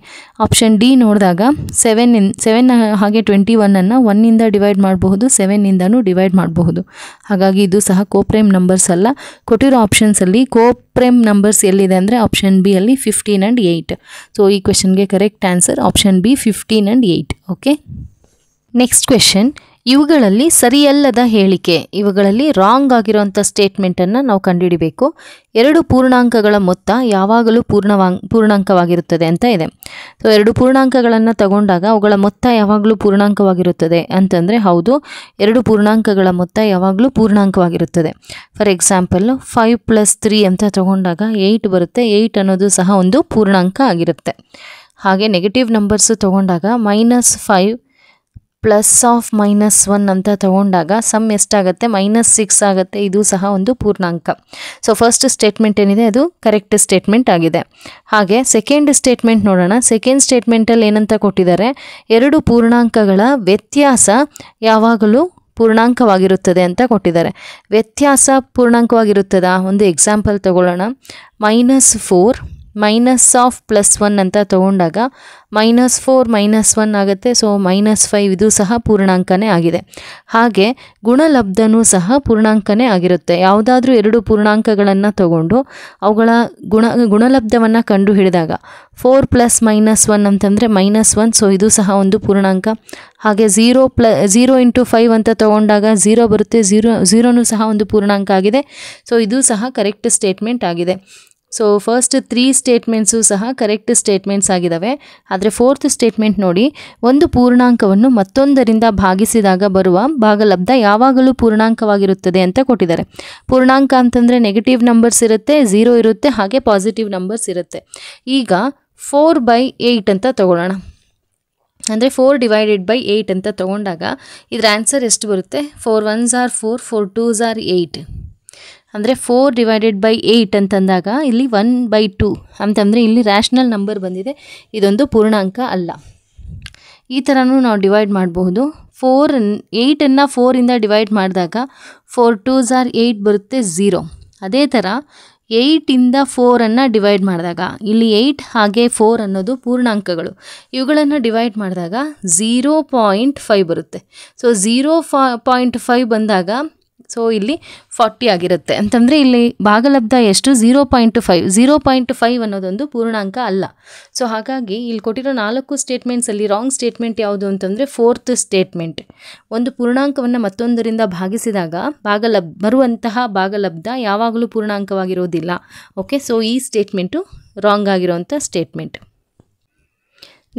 ಆಪ್ಷನ್ ಡಿ ನೋಡಿದಾಗ 7 ಹಾಗೆ 21ಅನ್ನು 1ಇಂದ ಡಿವೈಡ್ ಮಾಡಬಹುದು, 7ಇಂದನೂ ಡಿವೈಡ್ ಮಾಡಬಹುದು. ಹಾಗಾಗಿ ಇದು ಸಹ ಕೋಪ್ರೈಮ್ ನಂಬರ್ಸ್ ಅಲ್ಲ. ಕೊಟ್ಟಿರೋ ಆಪ್ಷನ್ಸಲ್ಲಿ ಕೋಪ್ರೈಮ್ ನಂಬರ್ಸ್ ಎಲ್ಲಿದೆ ಅಂದರೆ ಆಪ್ಷನ್ ಬಿ ಅಲ್ಲಿ 15 and 8. ಸೊ ಈ ಕ್ವೆಶನ್ಗೆ correct answer option B 15 and 8. Okay, next question. ಇವುಗಳಲ್ಲಿ ಸರಿಯಲ್ಲದ ಹೇಳಿಕೆ, ಇವುಗಳಲ್ಲಿ ರಾಂಗ್ ಆಗಿರುವಂಥ ಸ್ಟೇಟ್ಮೆಂಟನ್ನು ನಾವು ಕಂಡುಹಿಡಿಬೇಕು. 2 ಪೂರ್ಣಾಂಕಗಳ ಮೊತ್ತ ಯಾವಾಗಲೂ ಪೂರ್ಣಾಂಕವಾಗಿರುತ್ತದೆ ಅಂತ ಇದೆ. ಸೊ 2 ಪೂರ್ಣಾಂಕಗಳನ್ನು ತಗೊಂಡಾಗ ಅವುಗಳ ಮೊತ್ತ ಯಾವಾಗಲೂ ಪೂರ್ಣಾಂಕವಾಗಿರುತ್ತದೆ ಅಂತಂದರೆ ಹೌದು, 2 ಪೂರ್ಣಾಂಕಗಳ ಮೊತ್ತ ಯಾವಾಗಲೂ ಪೂರ್ಣಾಂಕವಾಗಿರುತ್ತದೆ. ಫಾರ್ ಎಕ್ಸಾಂಪಲ್ 5 + 3 ಅಂತ ತಗೊಂಡಾಗ 8 ಬರುತ್ತೆ. 8 ಅನ್ನೋದು ಸಹ ಒಂದು ಪೂರ್ಣಾಂಕ ಆಗಿರುತ್ತೆ. ಹಾಗೆ ನೆಗೆಟಿವ್ ನಂಬರ್ಸು ತಗೊಂಡಾಗ -5 +(-1) ಅಂತ ತಗೊಂಡಾಗ ಸಮ್ ಎಷ್ಟಾಗುತ್ತೆ? -6 ಆಗುತ್ತೆ. ಇದು ಸಹ ಒಂದು ಪೂರ್ಣಾಂಕ. ಸೊ ಫಸ್ಟ್ ಸ್ಟೇಟ್ಮೆಂಟ್ ಏನಿದೆ ಅದು ಕರೆಕ್ಟ್ ಸ್ಟೇಟ್ಮೆಂಟ್ ಆಗಿದೆ. ಹಾಗೆ ಸೆಕೆಂಡ್ ಸ್ಟೇಟ್ಮೆಂಟ್ ನೋಡೋಣ. ಸೆಕೆಂಡ್ ಸ್ಟೇಟ್ಮೆಂಟಲ್ಲಿ ಏನಂತ ಕೊಟ್ಟಿದ್ದಾರೆ? 2 ಪೂರ್ಣಾಂಕಗಳ ವ್ಯತ್ಯಾಸ ಯಾವಾಗಲೂ ಪೂರ್ಣಾಂಕವಾಗಿರುತ್ತದೆ ಅಂತ ಕೊಟ್ಟಿದ್ದಾರೆ. ವ್ಯತ್ಯಾಸ ಪೂರ್ಣಾಂಕವಾಗಿರುತ್ತದಾ? ಒಂದು ಎಕ್ಸಾಂಪಲ್ ತಗೊಳ್ಳೋಣ. -4 -(+1) ಅಂತ ತಗೊಂಡಾಗ -4 -1 ಆಗುತ್ತೆ. ಸೊ -5 ಇದು ಸಹ ಪೂರ್ಣಾಂಕನೇ ಆಗಿದೆ. ಹಾಗೆ ಗುಣಲಬ್ಧನೂ ಸಹ ಪೂರ್ಣಾಂಕನೇ ಆಗಿರುತ್ತೆ. ಯಾವುದಾದ್ರೂ 2 ಪೂರ್ಣಾಂಕಗಳನ್ನು ತಗೊಂಡು ಅವುಗಳ ಗುಣಲಬ್ಧವನ್ನು ಕಂಡು ಹಿಡಿದಾಗ 4 + -1 ಅಂತಂದರೆ -1. ಸೊ ಇದು ಸಹ ಒಂದು ಪೂರ್ಣಾಂಕ. ಹಾಗೆ 0 × 5 ಅಂತ ತಗೊಂಡಾಗ 0 ಬರುತ್ತೆ. 0ನೂ ಸಹ ಒಂದು ಪೂರ್ಣಾಂಕ ಆಗಿದೆ. ಸೊ ಇದು ಸಹ ಕರೆಕ್ಟ್ ಸ್ಟೇಟ್ಮೆಂಟ್ ಆಗಿದೆ. ಸೊ ಫಸ್ಟ್ 3 ಸ್ಟೇಟ್ಮೆಂಟ್ಸು ಸಹ ಕರೆಕ್ಟ್ ಸ್ಟೇಟ್ಮೆಂಟ್ಸ್ ಆಗಿದ್ದಾವೆ. ಆದರೆ ಫೋರ್ತ್ ಸ್ಟೇಟ್ಮೆಂಟ್ ನೋಡಿ, ಒಂದು ಪೂರ್ಣಾಂಕವನ್ನು ಮತ್ತೊಂದರಿಂದ ಭಾಗಿಸಿದಾಗ ಬರುವ ಭಾಗಲಬ್ಧ ಯಾವಾಗಲೂ ಪೂರ್ಣಾಂಕವಾಗಿರುತ್ತದೆ ಅಂತ ಕೊಟ್ಟಿದ್ದಾರೆ. ಪೂರ್ಣಾಂಕ ಅಂತಂದರೆ ನೆಗೆಟಿವ್ ನಂಬರ್ಸ್ ಇರುತ್ತೆ, 0 ಇರುತ್ತೆ, ಹಾಗೆ ಪಾಸಿಟಿವ್ ನಂಬರ್ಸ್ ಇರುತ್ತೆ. ಈಗ 4/8 ಅಂತ ತಗೊಳ್ಳೋಣ. ಅಂದರೆ 4/8 ಅಂತ ತಗೊಂಡಾಗ ಇದರ ಆನ್ಸರ್ ಎಷ್ಟು ಬರುತ್ತೆ? 4 1s are 4, 4 2s are 8. ಅಂದರೆ 4/8 ಅಂತಂದಾಗ ಇಲ್ಲಿ 1/2 ಅಂತಂದರೆ ಇಲ್ಲಿ ರ್ಯಾಷನಲ್ ನಂಬರ್ ಬಂದಿದೆ. ಇದೊಂದು ಪೂರ್ಣಾಂಕ ಅಲ್ಲ. ಈ ಥರನೂ ನಾವು ಡಿವೈಡ್ ಮಾಡಬಹುದು. 8ಅನ್ನು 4ಇಂದ ಡಿವೈಡ್ ಮಾಡಿದಾಗ 4 2s are 8 ಬರುತ್ತೆ, 0. ಅದೇ ಥರ 8ಇಂದ 4ಅನ್ನು ಡಿವೈಡ್ ಮಾಡಿದಾಗ ಇಲ್ಲಿ 8 ಹಾಗೆ 4 ಅನ್ನೋದು ಪೂರ್ಣಾಂಕಗಳು. ಇವುಗಳನ್ನು ಡಿವೈಡ್ ಮಾಡಿದಾಗ 0.5 ಬರುತ್ತೆ. ಸೊ 0.5 ಬಂದಾಗ ಸೊ ಇಲ್ಲಿ 40 ಆಗಿರುತ್ತೆ ಅಂತಂದರೆ ಇಲ್ಲಿ ಭಾಗಲಬ್ಧ ಎಷ್ಟು 0.5 ಅನ್ನೋದೊಂದು ಪೂರ್ಣಾಂಕ ಅಲ್ಲ. ಸೊ ಹಾಗಾಗಿ ಇಲ್ಲಿ ಕೊಟ್ಟಿರೋ 4 ಸ್ಟೇಟ್ಮೆಂಟ್ಸಲ್ಲಿ ರಾಂಗ್ ಸ್ಟೇಟ್ಮೆಂಟ್ ಯಾವುದು ಅಂತಂದರೆ 4th ಸ್ಟೇಟ್ಮೆಂಟ್. ಒಂದು ಪೂರ್ಣಾಂಕವನ್ನು ಮತ್ತೊಂದರಿಂದ ಭಾಗಿಸಿದಾಗ ಬರುವಂತಹ ಭಾಗಲಬ್ಧ ಯಾವಾಗಲೂ ಪೂರ್ಣಾಂಕವಾಗಿರೋದಿಲ್ಲ. ಓಕೆ, ಸೊ ಈ ಸ್ಟೇಟ್ಮೆಂಟು ರಾಂಗ್ ಆಗಿರೋಂಥ ಸ್ಟೇಟ್ಮೆಂಟ್.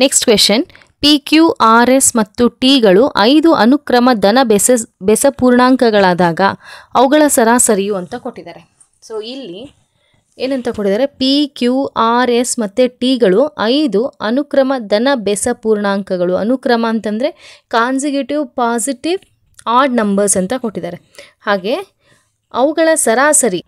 ನೆಕ್ಸ್ಟ್ ಕ್ವೆಶನ್, PQRS ಮತ್ತು Tಗಳು 5 ಅನುಕ್ರಮ ಧನ ಬೆಸ ಪೂರ್ಣಾಂಕಗಳಾದಾಗ ಅವುಗಳ ಸರಾಸರಿಯು ಅಂತ ಕೊಟ್ಟಿದ್ದಾರೆ. ಸೊ ಇಲ್ಲಿ ಏನಂತ ಕೊಟ್ಟಿದ್ದಾರೆ, PQRS ಮತ್ತು Tಗಳು 5 ಅನುಕ್ರಮ ಧನ ಬೆಸ ಪೂರ್ಣಾಂಕಗಳು. ಅನುಕ್ರಮ ಅಂತಂದರೆ ಕಾನ್ಸಿಕ್ಯೂಟಿವ್ ಪಾಸಿಟಿವ್ ಆಡ್ ನಂಬರ್ಸ್ ಅಂತ ಕೊಟ್ಟಿದ್ದಾರೆ. ಹಾಗೆ ಅವುಗಳ ಸರಾಸರಿ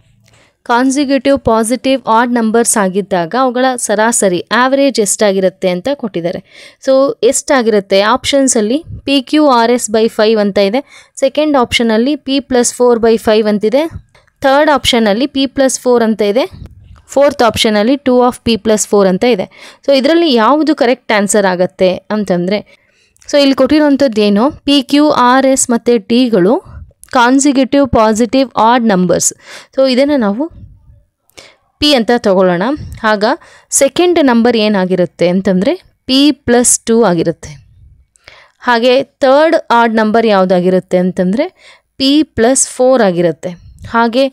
ಕಾನ್ಸಿಕ್ಯೂಟಿವ್ ಪಾಸಿಟಿವ್ ಆಡ್ ನಂಬರ್ಸ್ ಆಗಿದ್ದಾಗ ಅವುಗಳ ಸರಾಸರಿ ಆವ್ರೇಜ್ ಎಷ್ಟಾಗಿರುತ್ತೆ ಅಂತ ಕೊಟ್ಟಿದ್ದಾರೆ. ಸೊ ಎಷ್ಟಾಗಿರುತ್ತೆ ಆಪ್ಷನ್ಸಲ್ಲಿ PQRS/5 ಅಂತ ಇದೆ, ಸೆಕೆಂಡ್ ಆಪ್ಷನಲ್ಲಿ P+4/5 ಅಂತಿದೆ, ಥರ್ಡ್ ಆಪ್ಷನಲ್ಲಿ P+4 ಅಂತ ಇದೆ, ಫೋರ್ತ್ ಆಪ್ಷನಲ್ಲಿ 2 of P+4 ಅಂತ ಇದೆ. ಸೊ ಇದರಲ್ಲಿ ಯಾವುದು ಕರೆಕ್ಟ್ ಆನ್ಸರ್ ಆಗುತ್ತೆ ಅಂತಂದರೆ, ಸೊ ಇಲ್ಲಿ ಕೊಟ್ಟಿರೋಂಥದ್ದು ಏನು, PQRS ಮತ್ತು Tಗಳು consecutive positive odd numbers. So ಇದನ್ನು ನಾವು P ಅಂತ ತಗೊಳ್ಳೋಣ. ಆಗ ಸೆಕೆಂಡ್ ನಂಬರ್ ಏನಾಗಿರುತ್ತೆ ಅಂತಂದರೆ P+2 ಆಗಿರುತ್ತೆ. ಹಾಗೆ ಥರ್ಡ್ ಆಡ್ ನಂಬರ್ ಯಾವುದಾಗಿರುತ್ತೆ ಅಂತಂದರೆ P+4 ಆಗಿರುತ್ತೆ. ಹಾಗೆ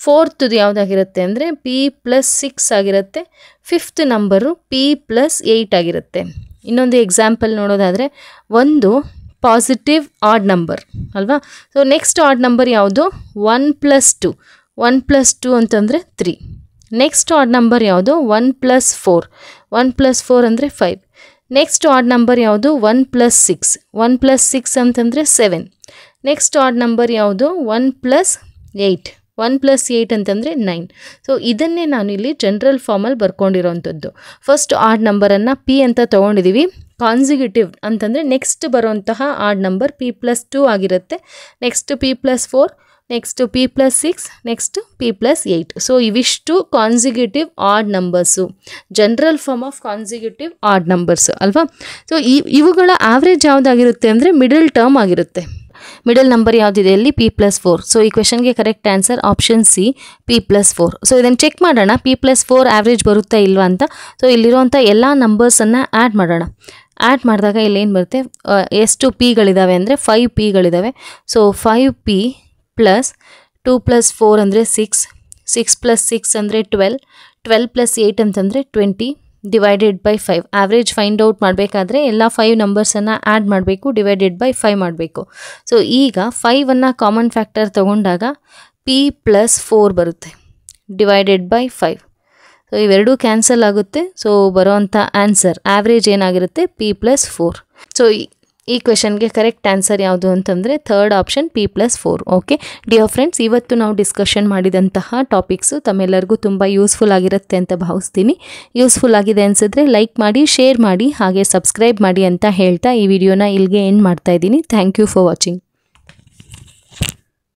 ಫೋರ್ತ್ದು ಯಾವುದಾಗಿರುತ್ತೆ ಅಂದರೆ P+6 ಆಗಿರುತ್ತೆ. ಫಿಫ್ತ್ ನಂಬರು P+8 ಆಗಿರುತ್ತೆ. ಇನ್ನೊಂದು ಎಕ್ಸಾಂಪಲ್ ನೋಡೋದಾದರೆ, ಒಂದು ಪಾಸಿಟಿವ್ ಆಡ್ ನಂಬರ್ ಅಲ್ವಾ. ಸೊ ನೆಕ್ಸ್ಟ್ ಆಡ್ ನಂಬರ್ ಯಾವುದು, 1+2. 1+2 ಅಂತಂದರೆ 3. ನೆಕ್ಸ್ಟ್ ಆಡ್ ನಂಬರ್ ಯಾವುದು, 1+4. 1+4 ಅಂದರೆ 5. ನೆಕ್ಸ್ಟ್ ಆಡ್ ನಂಬರ್ ಯಾವುದು, 1+6. 1+6 ಅಂತಂದರೆ 7. ನೆಕ್ಸ್ಟ್ ಆಡ್ ನಂಬರ್ ಯಾವುದು, 1+8. 1+8 ಅಂತಂದರೆ 9. ಸೊ ಇದನ್ನೇ ನಾನು ಇಲ್ಲಿ ಜನರಲ್ ಫಾರ್ಮಲ್ಲಿ ಬರ್ಕೊಂಡಿರೋವಂಥದ್ದು. ಫಸ್ಟ್ ಆಡ್ ನಂಬರನ್ನು P ಅಂತ ತೊಗೊಂಡಿದ್ದೀವಿ. ಕಾನ್ಸಿಕ್ಯೂಟಿವ್ ಅಂತಂದರೆ ನೆಕ್ಸ್ಟ್ ಬರುವಂತಹ ಆಡ್ ನಂಬರ್ P+2 ಆಗಿರುತ್ತೆ. Next P+4, next P+6, next P+8. So ಇವಿಷ್ಟು consecutive odd numbers, general form of consecutive odd numbers ಅಲ್ವಾ. ಸೊ ಇವುಗಳ ಆವ್ರೇಜ್ ಯಾವುದಾಗಿರುತ್ತೆ ಅಂದರೆ ಮಿಡಲ್ ಟರ್ಮ್ ಆಗಿರುತ್ತೆ. ಮಿಡಲ್ ನಂಬರ್ ಯಾವುದಿದೆ ಇಲ್ಲಿ, P+4. ಸೊ ಈ ಕ್ವೆಶನ್ಗೆ correct answer option C, P+4. So ಇದನ್ನು ಚೆಕ್ ಮಾಡೋಣ, P+4 ಆವ್ರೇಜ್ ಬರುತ್ತಾ ಇಲ್ವಾ ಅಂತ. ಸೊ ಇಲ್ಲಿರುವಂಥ ಎಲ್ಲ ನಂಬರ್ಸನ್ನು ಆ್ಯಡ್ ಮಾಡೋಣ. ಆ್ಯಡ್ ಮಾಡಿದಾಗ ಇಲ್ಲೇನು ಬರುತ್ತೆ, ಎಷ್ಟು Pಗಳಿದ್ದಾವೆ ಅಂದರೆ 5 Pಗಳಿದ್ದಾವೆ. ಸೊ 5P ಪ್ಲಸ್ 2+4 ಅಂದರೆ 6, 6+6 ಅಂದರೆ 12, 12+8 ಅಂತಂದರೆ 20 divided by 5. Average find out ಮಾಡಬೇಕಾದ್ರೆ ಎಲ್ಲ 5 ನಂಬರ್ಸನ್ನು ಆ್ಯಡ್ ಮಾಡಬೇಕು, ಡಿವೈಡೆಡ್ ಬೈ 5 ಮಾಡಬೇಕು. ಸೊ ಈಗ 5ಅನ್ನು ಕಾಮನ್ ಫ್ಯಾಕ್ಟರ್ ತೊಗೊಂಡಾಗ P+4 ಬರುತ್ತೆ, ಡಿವೈಡೆಡ್ ಬೈ 5. ಸೊ ಇವೆರಡೂ ಕ್ಯಾನ್ಸಲ್ ಆಗುತ್ತೆ. ಸೊ ಬರೋವಂಥ ಆನ್ಸರ್ ಆವ್ರೇಜ್ ಏನಾಗಿರುತ್ತೆ, P+4. ಸೊ ಈ ಕ್ವೆಶನ್ಗೆ ಕರೆಕ್ಟ್ ಆನ್ಸರ್ ಯಾವುದು ಅಂತಂದರೆ third option P+4. Okay dear friends, ಇವತ್ತು ನಾವು ಡಿಸ್ಕಷನ್ ಮಾಡಿದಂತಹ ಟಾಪಿಕ್ಸು ತಮ್ಮೆಲ್ಲರಿಗೂ ತುಂಬ ಯೂಸ್ಫುಲ್ ಆಗಿರುತ್ತೆ ಅಂತ ಭಾವಿಸ್ತೀನಿ. ಯೂಸ್ಫುಲ್ ಆಗಿದೆ ಅನಿಸಿದ್ರೆ ಲೈಕ್ ಮಾಡಿ, ಶೇರ್ ಮಾಡಿ, ಹಾಗೆ ಸಬ್ಸ್ಕ್ರೈಬ್ ಮಾಡಿ ಅಂತ ಹೇಳ್ತಾ ಈ ವಿಡಿಯೋನ ಇಲ್ಲಿಗೆ ಎಂಡ್ ಮಾಡ್ತಾ ಇದ್ದೀನಿ. Thank you for watching.